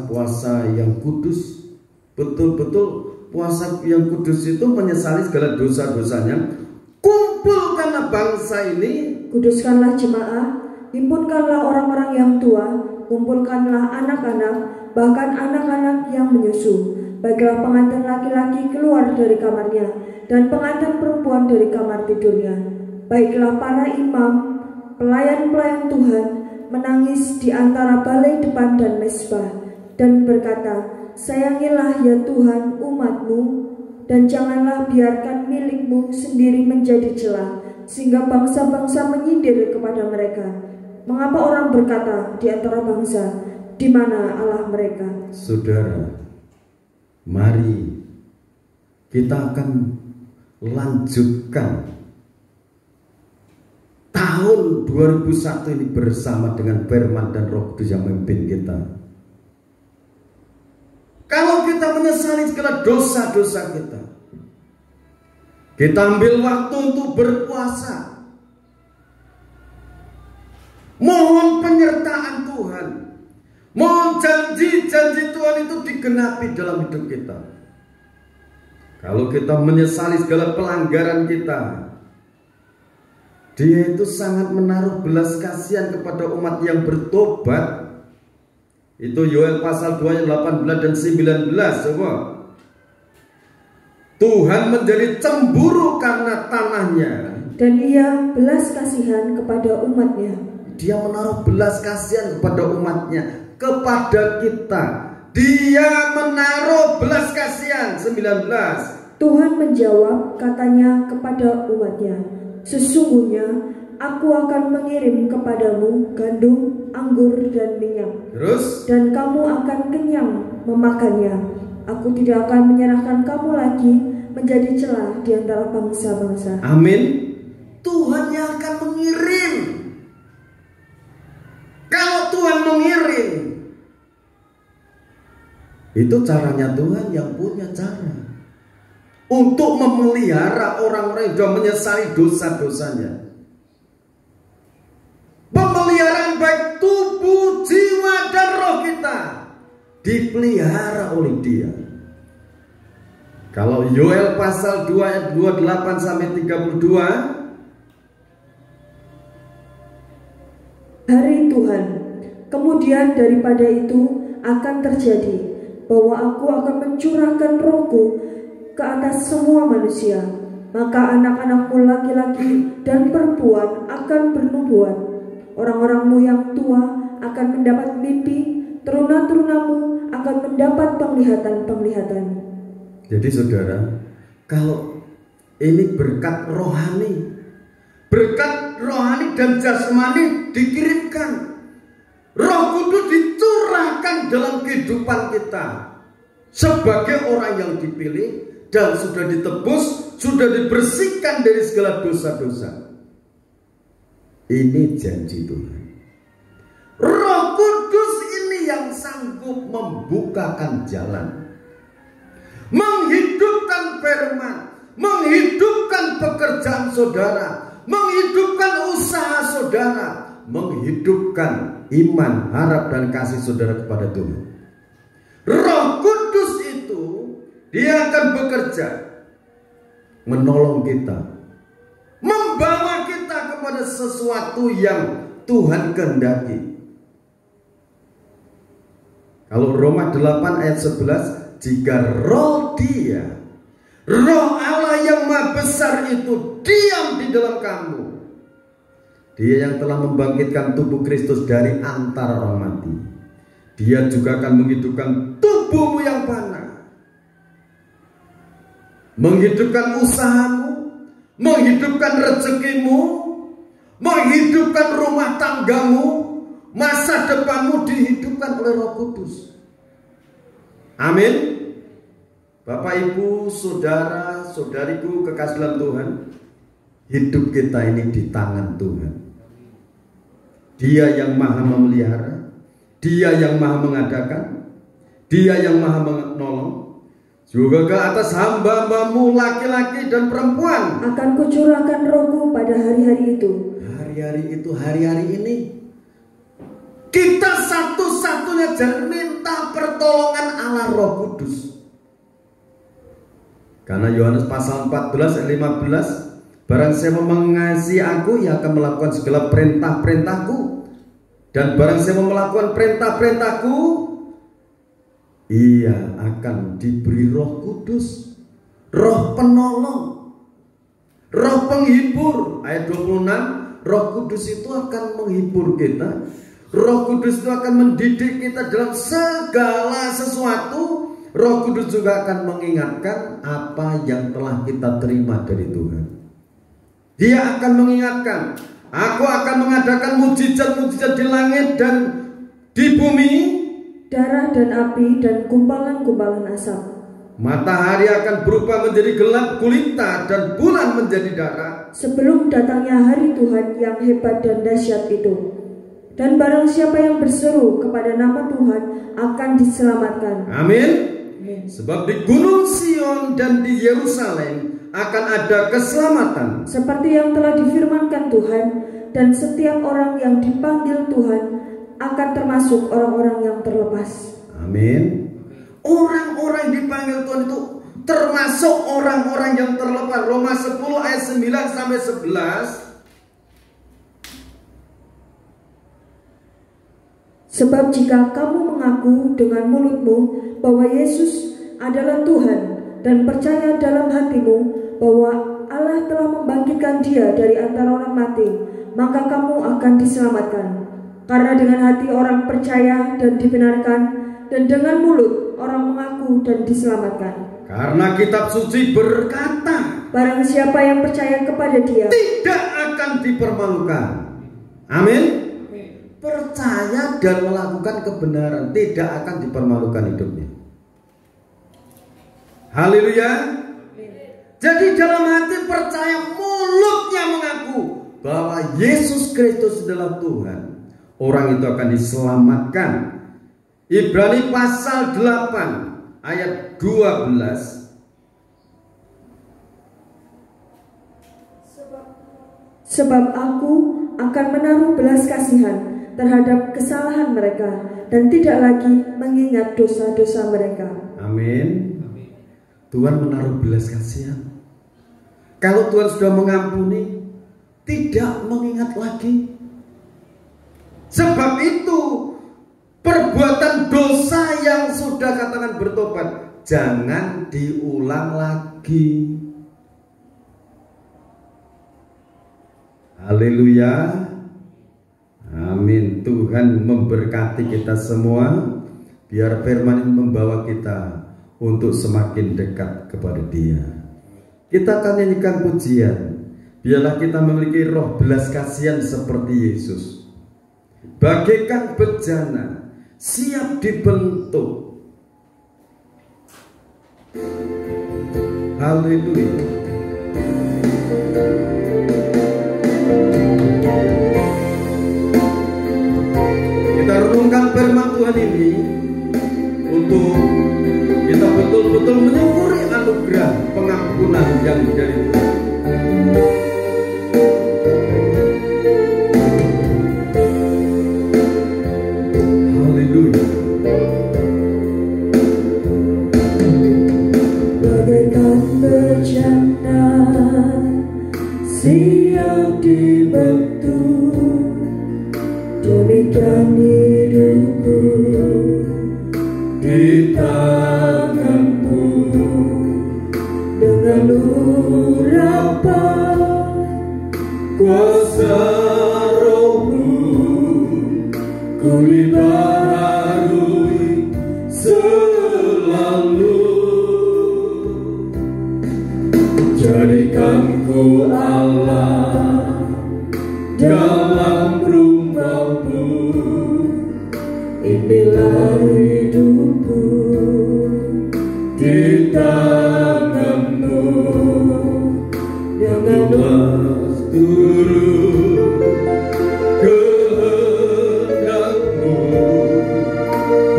puasa yang kudus, betul-betul puasa yang kudus itu menyesali segala dosa-dosanya. Kumpulkanlah bangsa ini, kuduskanlah jemaah, himpunkanlah orang-orang yang tua, kumpulkanlah anak-anak, bahkan anak-anak yang menyusu. Baiklah pengantin laki-laki keluar dari kamarnya, dan pengantin perempuan dari kamar tidurnya. Baiklah para imam, pelayan-pelayan Tuhan, menangis di antara balai depan dan mezbah, dan berkata, sayangilah ya Tuhan umat-Mu, dan janganlah biarkan milikmu sendiri menjadi celah, sehingga bangsa-bangsa menyindir kepada mereka. Mengapa orang berkata di antara bangsa, di mana Allah mereka? Saudara, mari kita akan lanjutkan tahun 2001 ini bersama dengan firman dan Roh Kudus yang memimpin kita. Kalau kita menyesali segala dosa-dosa kita ambil waktu untuk berpuasa, mohon penyertaan Tuhan, mohon janji-janji Tuhan itu digenapi dalam hidup kita. Kalau kita menyesali segala pelanggaran kita, Dia itu sangat menaruh belas kasihan kepada umat yang bertobat. Itu Yoel pasal 2 ayat 18 dan 19. Coba. Tuhan menjadi cemburu karena tanahnya, dan Ia belas kasihan kepada umatnya. Dia menaruh belas kasihan kepada umatnya, kepada kita. Dia menaruh belas kasihan. 19. Tuhan menjawab, katanya kepada umatnya, sesungguhnya aku akan mengirim kepadamu gandum, anggur, dan minyak. Terus? Dan kamu akan kenyang memakannya. Aku tidak akan menyerahkan kamu lagi menjadi celah di antara bangsa-bangsa. Amin. Tuhan yang akan mengirim. Kalau Tuhan mengirim, itu caranya Tuhan yang punya cara untuk memelihara orang-orang yang sudah menyesali dosa-dosanya. dipelihara oleh Dia. Kalau Yoel pasal 2 ayat 28 sampai 32, hari Tuhan, kemudian daripada itu akan terjadi bahwa aku akan mencurahkan rohku ke atas semua manusia. Maka anak-anakmu laki-laki dan perempuan akan bernubuat. Orang-orangmu yang tua akan mendapat mimpi, teruna-terunamu akan mendapat penglihatan-penglihatan. jadi saudara, kalau ini berkat rohani dan jasmani dikirimkan, Roh Kudus dicurahkan dalam kehidupan kita sebagai orang yang dipilih dan sudah ditebus, sudah dibersihkan dari segala dosa-dosa. Ini janji Tuhan. Roh Kudus ini yang sanggup membukakan jalan, menghidupkan firman, menghidupkan pekerjaan saudara, menghidupkan usaha saudara, menghidupkan iman, harap dan kasih saudara kepada Tuhan. Roh Kudus itu Dia akan bekerja menolong kita, membawa kita kepada sesuatu yang Tuhan kehendaki. Kalau Roma 8 ayat 11, jika roh Dia, roh Allah yang maha besar itu diam di dalam kamu, Dia yang telah membangkitkan tubuh Kristus dari antara orang mati, Dia juga akan menghidupkan tubuhmu yang fana, menghidupkan usahamu, menghidupkan rezekimu, menghidupkan rumah tanggamu, masa depanmu dihidupkan oleh Roh Kudus. Amin. Bapak, Ibu, saudara, saudariku kekasih dalam Tuhan, hidup kita ini di tangan Tuhan. Dia yang maha memelihara, Dia yang maha mengadakan, Dia yang maha menolong. Juga ke atas hamba-hambamu laki-laki dan perempuan akan kucurahkan rohku pada hari-hari itu. Hari-hari itu, hari-hari ini kita satu-satunya jangan minta pertolongan Allah Roh Kudus. Karena Yohanes pasal 14 ayat 15, barang siapa mengasihi aku, ia akan melakukan segala perintah-perintahku, dan barang siapa melakukan perintah-perintahku, ia akan diberi Roh Kudus, Roh penolong, Roh penghibur. Ayat 26, Roh Kudus itu akan menghibur kita, Roh Kudus itu akan mendidik kita dalam segala sesuatu. Roh Kudus juga akan mengingatkan apa yang telah kita terima dari Tuhan. Dia akan mengingatkan, aku akan mengadakan mujizat-mujizat di langit dan di bumi, darah dan api dan gumpalan-gumpalan asap. Matahari akan berubah menjadi gelap gulita dan bulan menjadi darah sebelum datangnya hari Tuhan yang hebat dan dahsyat itu. Dan barang siapa yang berseru kepada nama Tuhan akan diselamatkan. Amin. Sebab di Gunung Sion dan di Yerusalem akan ada keselamatan, seperti yang telah difirmankan Tuhan, dan setiap orang yang dipanggil Tuhan akan termasuk orang-orang yang terlepas. Amin. Orang-orang yang dipanggil Tuhan itu termasuk orang-orang yang terlepas. Roma 10 ayat 9 sampai 11. Sebab jika kamu mengaku dengan mulutmu bahwa Yesus adalah Tuhan dan percaya dalam hatimu bahwa Allah telah membangkitkan Dia dari antara orang mati, maka kamu akan diselamatkan. Karena dengan hati orang percaya dan dibenarkan, dan dengan mulut orang mengaku dan diselamatkan. Karena kitab suci berkata, barang siapa yang percaya kepada Dia tidak akan dipermalukan. Amin. Percaya dan melakukan kebenaran, tidak akan dipermalukan hidupnya. Haleluya. Jadi dalam hati percaya, mulutnya mengaku bahwa Yesus Kristus adalah Tuhan, orang itu akan diselamatkan. Ibrani pasal 8 ayat 12. Sebab aku akan menaruh belas kasihan terhadap kesalahan mereka dan tidak lagi mengingat dosa-dosa mereka. Amin. Tuhan menaruh belas kasihan. Kalau Tuhan sudah mengampuni, tidak mengingat lagi. Sebab itu perbuatan dosa yang sudah katakan bertobat jangan diulang lagi. Haleluya. Amin. Tuhan memberkati kita semua. Biar firman ini membawa kita untuk semakin dekat kepada Dia. Kita akan nyanyikan pujian. Biarlah kita memiliki roh belas kasihan seperti Yesus. Bagaikan bejana siap dibentuk. Haleluya. Kita renungkan firman Tuhan ini untuk kita betul-betul menyukuri anugerah pengampunan yang dari Tuhan. Haleluya. Bagaikan bejana siap dibentuk, demikian hidupku di tanganmu. Dengan urapan kuasa Roh-Mu, ku dibaharui selalu. Jadikan ku Allah dalam rumah-Mu, inilah hidupku di tangan-Mu. Dengan turut kehendak-Mu,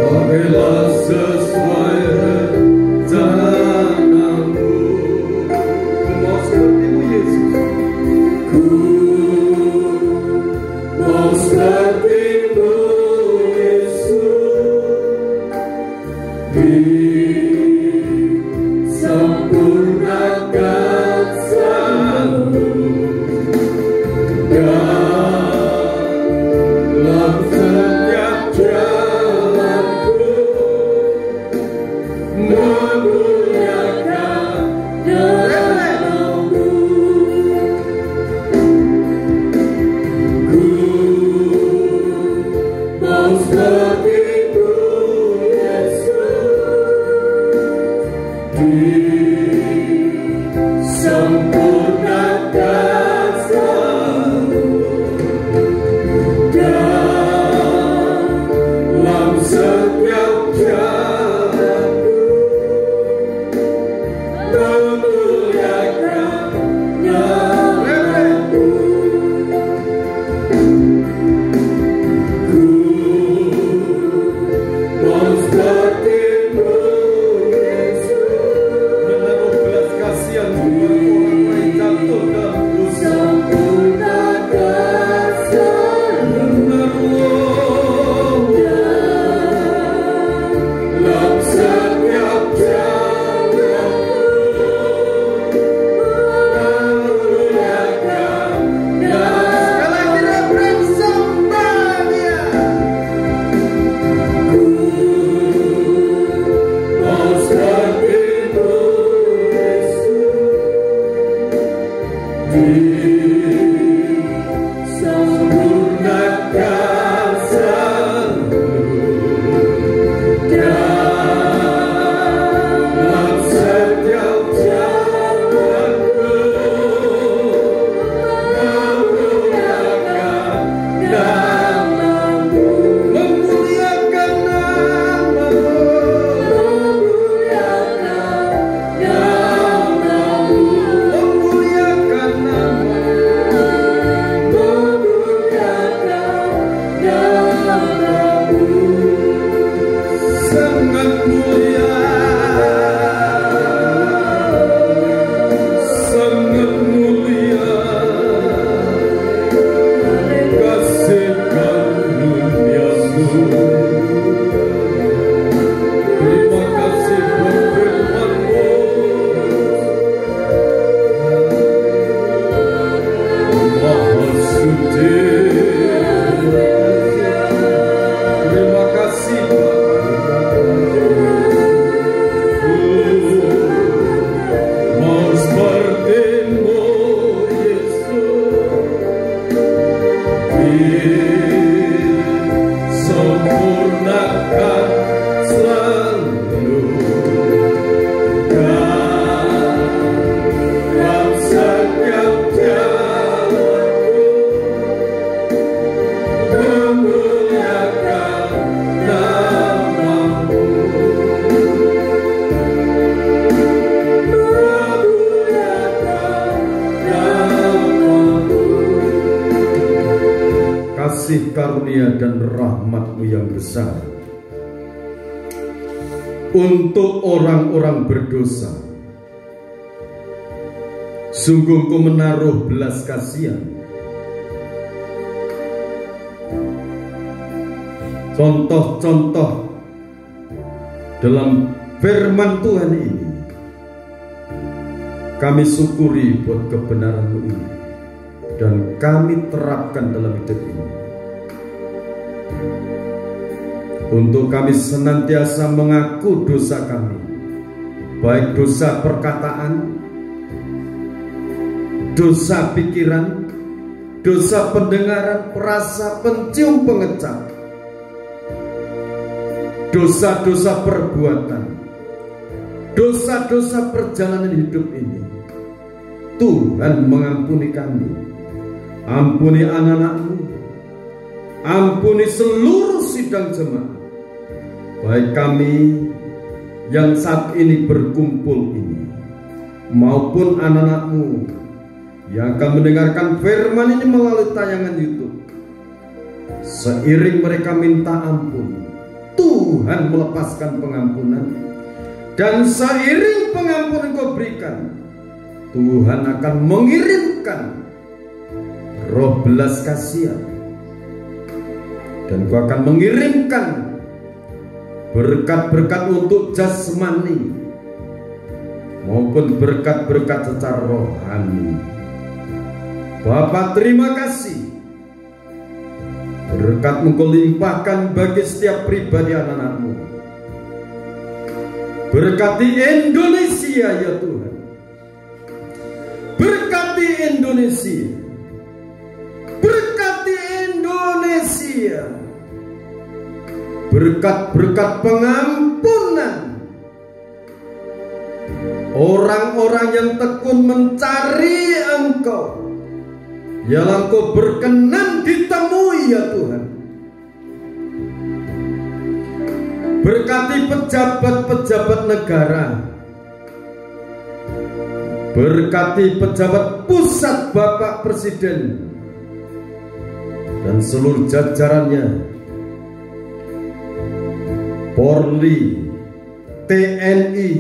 pakailah sesuai rencana-Mu. Mau seperti-Mu Yesus. ku mau seperti-Mu Yesus, disempurnakan selalu sempurnakan selalu dalam setiap jalanku, memuliakan namamu, kasih karunia dan rahmat-Mu yang besar untuk orang-orang berdosa. Sungguh Engkau menaruh belas kasihan. Contoh-contoh dalam firman Tuhan ini kami syukuri buat kebenaran-Mu ini, dan kami terapkan dalam hidup ini. Untuk kami senantiasa mengaku dosa kami, baik dosa perkataan, dosa pikiran, dosa pendengaran, perasa, pencium, pengecap, dosa-dosa perbuatan, dosa-dosa perjalanan hidup ini. Tuhan mengampuni kami. Ampuni anak-anak-Mu, ampuni seluruh sidang jemaat, baik kami yang saat ini berkumpul ini, maupun anak-anak-Mu yang akan mendengarkan firman ini melalui tayangan YouTube. Seiring mereka minta ampun, Tuhan melepaskan pengampunan, dan seiring pengampunan Kau berikan, Tuhan akan mengirimkan roh belas kasihan, dan Kau akan mengirimkan berkat-berkat untuk jasmani maupun berkat-berkat secara rohani. Bapa, terima kasih, berkat-Mu Kau limpahkan bagi setiap pribadi anak-anak-Mu. Berkati Indonesia ya Tuhan, berkati Indonesia, berkati Indonesia, berkat-berkat pengampunan orang-orang yang tekun mencari Engkau, yang Engkau berkenan ditemui ya Tuhan. Berkati pejabat-pejabat negara, berkati pejabat pusat Bapak Presiden dan seluruh jajarannya, Polri, TNI,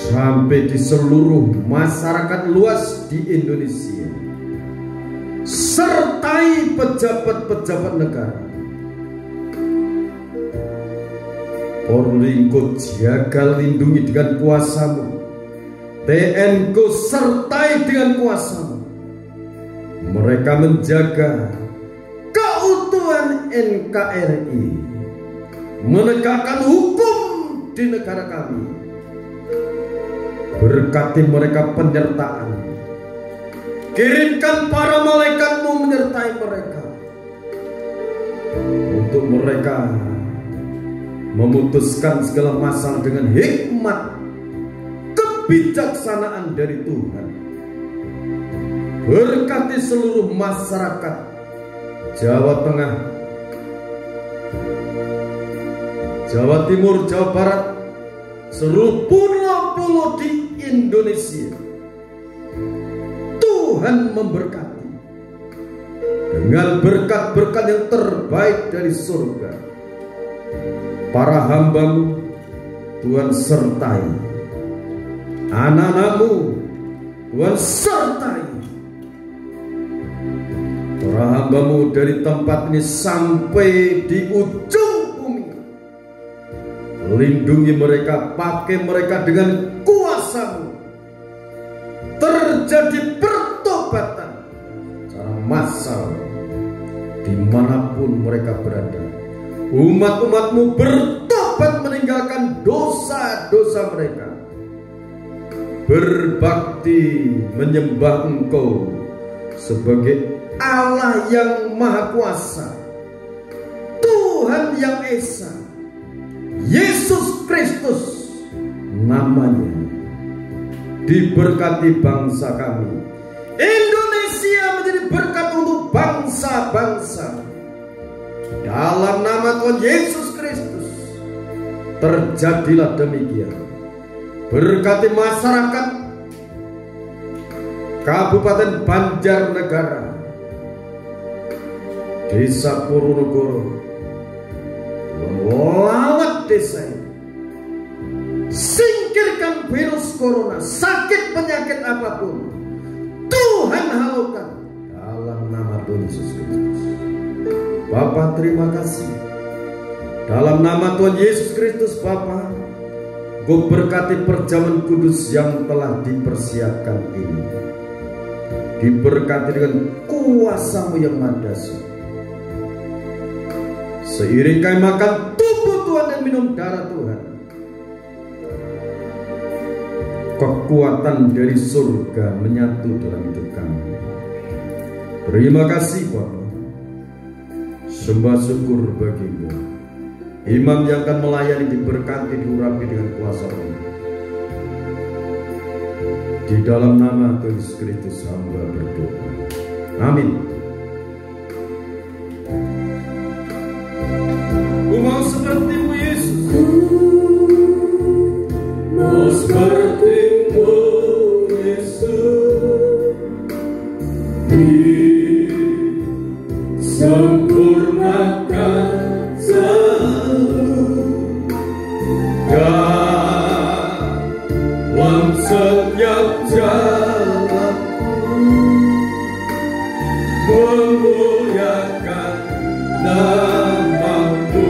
sampai di seluruh masyarakat luas di Indonesia. Sertai pejabat-pejabat negara. Polri Engkau jaga lindungi dengan kuasa-Mu, TNI Engkau sertai dengan kuasa-Mu. Mereka menjaga keutuhan NKRI, menegakkan hukum di negara kami. Berkati mereka penyertaan, kirimkan para malaikat-Mu menyertai mereka, untuk mereka memutuskan segala masalah dengan hikmat kebijaksanaan dari Tuhan. Berkati seluruh masyarakat Jawa Tengah, Jawa Timur, Jawa Barat, seluruh pulau-pulau di Indonesia. Tuhan memberkati dengan berkat-berkat yang terbaik dari surga. Para hamba-Mu Tuhan sertai, anak-anak-Mu Tuhan sertai. Para hamba-Mu dari tempat ini sampai di ujung bumi, lindungi mereka, pakai mereka dengan kuasa-Mu. Terjadi pertobatan secara massal dimanapun mereka berada. Umat-umat-Mu bertobat meninggalkan dosa-dosa mereka. berbakti menyembah Engkau sebagai Allah yang Maha Kuasa, Tuhan yang Esa, Yesus Kristus namanya. Diberkati bangsa kami, Indonesia menjadi berkat untuk bangsa-bangsa. Dalam nama Tuhan Yesus Kristus, terjadilah demikian. Berkati masyarakat Kabupaten Banjarnegara, Desa Purwonogoro, lawat desa ini. Singkirkan virus corona, sakit penyakit apapun, Tuhan halukan dalam nama Tuhan Yesus Kristus. Bapa, terima kasih. Dalam nama Tuhan Yesus Kristus, Bapa, Kau berkati perjamuan kudus yang telah dipersiapkan ini. Diberkati dengan kuasa-Mu yang maha dahsyat. Seiring kami makan tubuh Tuhan dan minum darah Tuhan, kekuatan dari surga menyatu dalam hidup kami. Terima kasih Bapa. Sembah syukur bagi-Mu. Imam yang akan melayani diberkati, diurapi dengan kuasa-Mu. Di dalam nama Tuhan Yesus Kristus hamba berdoa. Amin. Ku mau seperti-Mu Yesus. Mau seperti-Mu Yesus, disempurnakan selalu dalam setiap jalanku, memuliakan nama-Mu.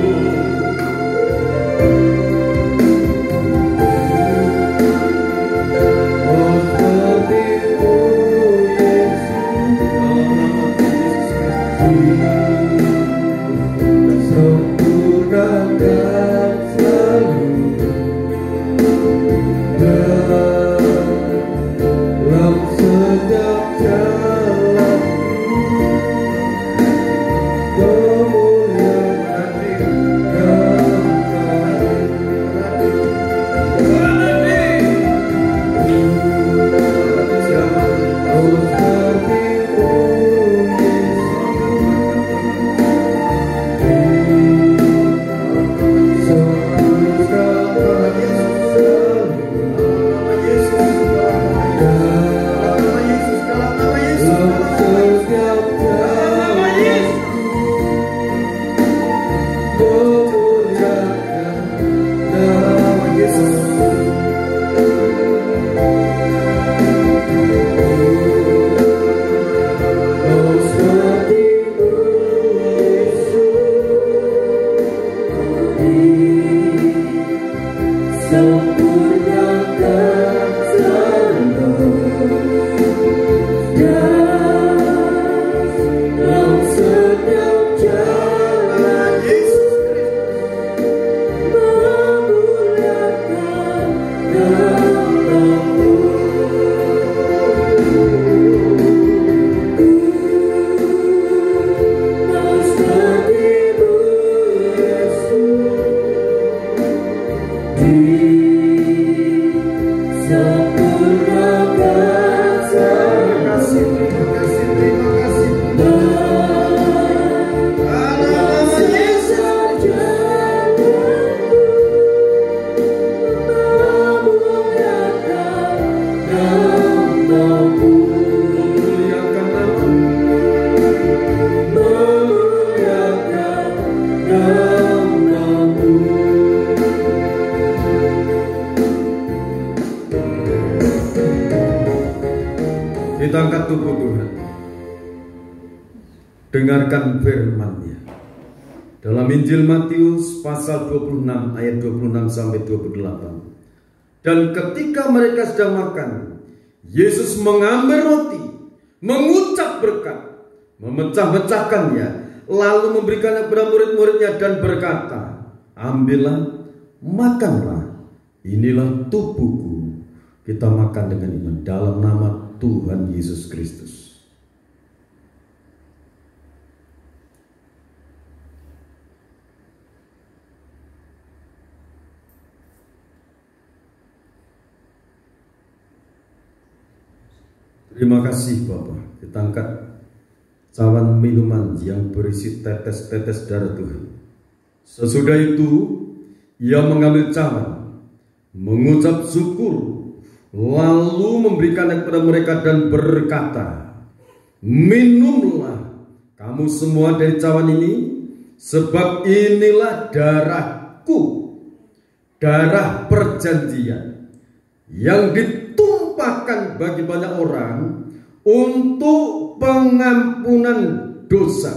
Kita angkat tubuh Tuhan. Dengarkan firman-Nya. Dalam Injil Matius pasal 26 ayat 26 sampai 28. Dan ketika mereka sedang makan, Yesus mengambil roti, mengucap berkat, memecah-mecahkannya, lalu memberikannya kepada murid-muridnya dan berkata, ambillah, makanlah, inilah tubuhku Kita makan dengan iman dalam nama Tuhan Yesus Kristus. Terima kasih Bapak. Kita angkat cawan minuman yang berisi tetes-tetes darah Tuhan. Sesudah itu ia mengambil cawan, mengucap syukur, lalu memberikannya kepada mereka dan berkata, minumlah kamu semua dari cawan ini, sebab inilah darahku, darah perjanjian yang ditumpahkan bagi banyak orang untuk pengampunan dosa.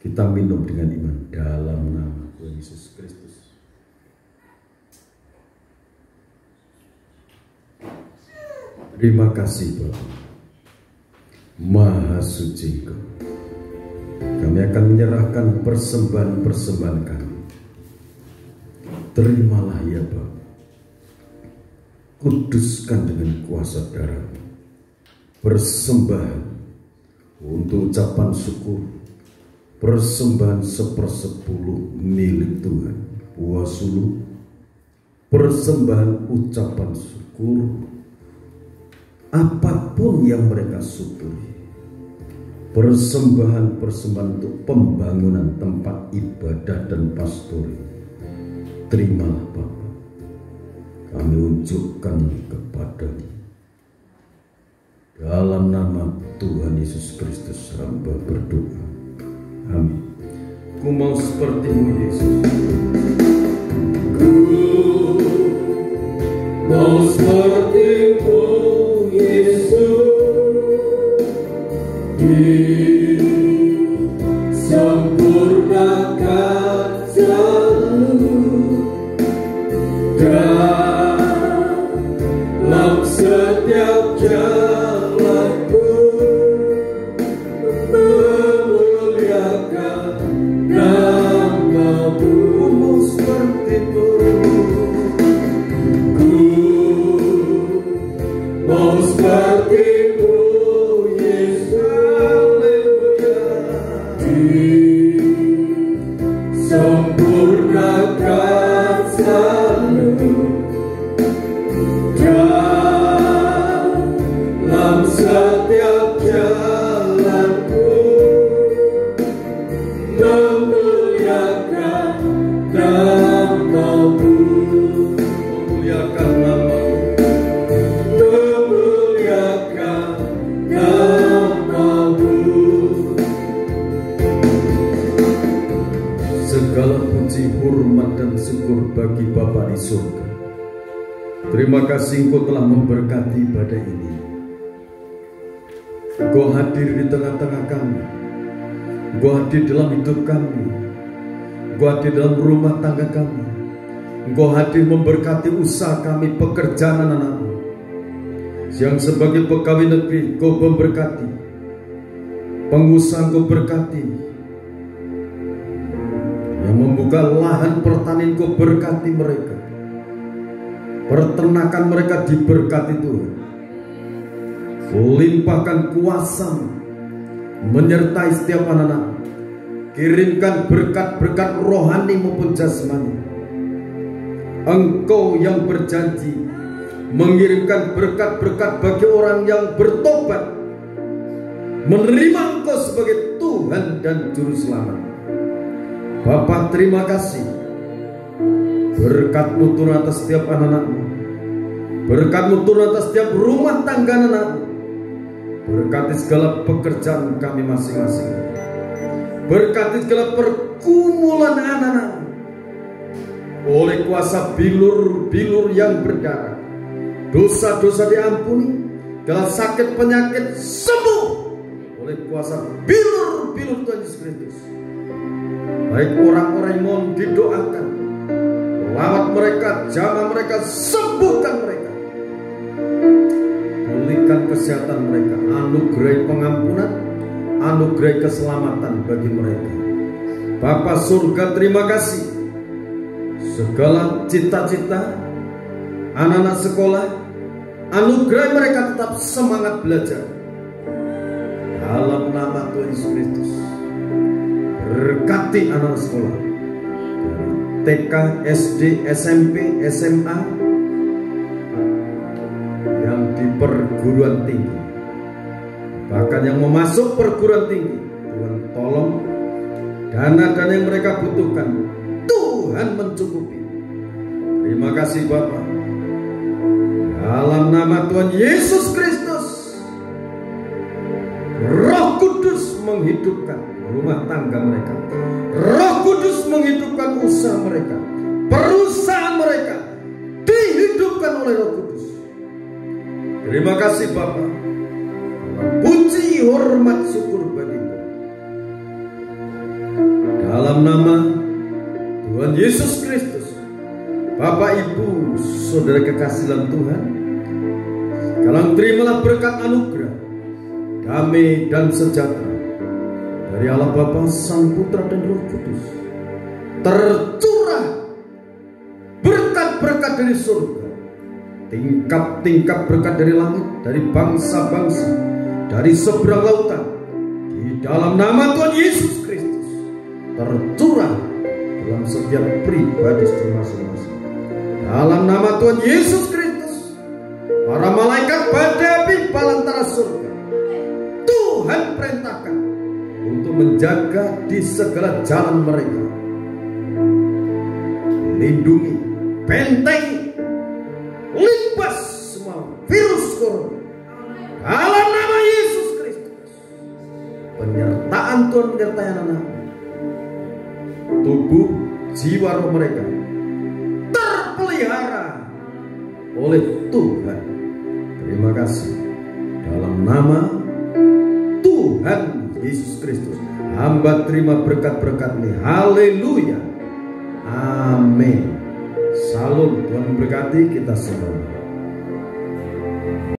Kita minum dengan iman dalam nama Tuhan Yesus Kristus. Terima kasih Bapak. Maha suci Kau. Kami akan menyerahkan persembahan-persembahan kami. Terimalah ya Bapak. Kuduskan dengan kuasa darah-Mu persembahan untuk ucapan syukur, persembahan 1/10 milik Tuhan, buah suluk, persembahan ucapan syukur, apapun yang mereka syukuri, persembahan-persembahan untuk pembangunan tempat ibadah dan pastori. Terimalah Bapak, kami unjukkan kepada-Mu. Dalam nama Tuhan Yesus Kristus hamba berdoa. Amin. Ku mau seperti-Mu Yesus. Ku mau seperti-Mu Yesus. Disempurnakan selalu dalam setiap jalan. Bagi Bapa di surga, terima kasih Engkau telah memberkati ibadah ini. Engkau hadir di tengah-tengah kami, Engkau hadir dalam hidup kami, Engkau hadir dalam rumah tangga kami, Engkau hadir memberkati usaha kami, pekerjaan anak-anak-Mu. Yang sebagai pegawai negeri Engkau memberkati, pengusaha Engkau berkati, yang membuka lahan pertanian Kau berkati mereka, peternakan mereka diberkati Tuhan. Limpahkan kuasa menyertai setiap anak-anak. Kirimkan berkat-berkat rohani maupun jasmani. Engkau yang berjanji mengirimkan berkat-berkat bagi orang yang bertobat, menerima Engkau sebagai Tuhan dan Juru Selamat. Bapak, terima kasih. Berkat-Mu turun atas setiap anak-anak-Mu. Berkat-Mu turun atas setiap rumah tangga anak-anak-Mu. Berkati segala pekerjaan kami masing-masing. Berkati segala pergumulan anak-anak-Mu. Oleh kuasa bilur-bilur yang berdarah, dosa-dosa diampuni, segala sakit penyakit sembuh oleh kuasa bilur-bilur Tuhan Yesus Kristus. Baik orang-orang yang mohon didoakan, lawat mereka, jamah mereka, sembuhkan mereka, pulihkan kesehatan mereka, anugerahi pengampunan, anugerahi keselamatan bagi mereka. Bapa surga, terima kasih. Segala cita-cita, anak-anak sekolah, anugerah mereka tetap semangat belajar. Dalam nama Tuhan Yesus Kristus, berkati anak sekolah TK, SD, SMP, SMA, yang di perguruan tinggi, bahkan yang mau masuk perguruan tinggi. Tuhan tolong dana-dana yang mereka butuhkan, Tuhan mencukupi. Terima kasih Bapa. Dalam nama Tuhan Yesus Kristus, Roh Kudus menghidupkan rumah tangga mereka. Roh Kudus menghidupkan usaha mereka, perusahaan mereka dihidupkan oleh Roh Kudus. Terima kasih Bapa. Puji, hormat, syukur bagi-Mu. Dalam nama Tuhan Yesus Kristus, Bapak, Ibu, Saudara kekasih dalam Tuhan, sekarang terimalah berkat anugerah, damai dan sejahtera dari Allah Bapa, Sang Putra dan Roh Kudus. Tercurah berkat-berkat dari surga, tingkap-tingkap berkat dari langit, dari bangsa-bangsa, dari seberang lautan. Di dalam nama Tuhan Yesus Kristus, tercurah dalam setiap pribadi masing-masing. Dalam nama Tuhan Yesus Kristus, para malaikat badai api balantara surga, Tuhan perintahkan untuk menjaga di segala jalan mereka. Lindungi, bentengi, limpas semua virus corona. Dalam nama Yesus Kristus, penyertaan Tuhan menyertai anak-anak, tubuh, jiwa, roh mereka terpelihara oleh Tuhan. Terima kasih. Dalam nama Tuhan Yesus Kristus, hamba terima berkat-berkat ini. Haleluya. Amin. Salam. Tuhan memberkati kita semua.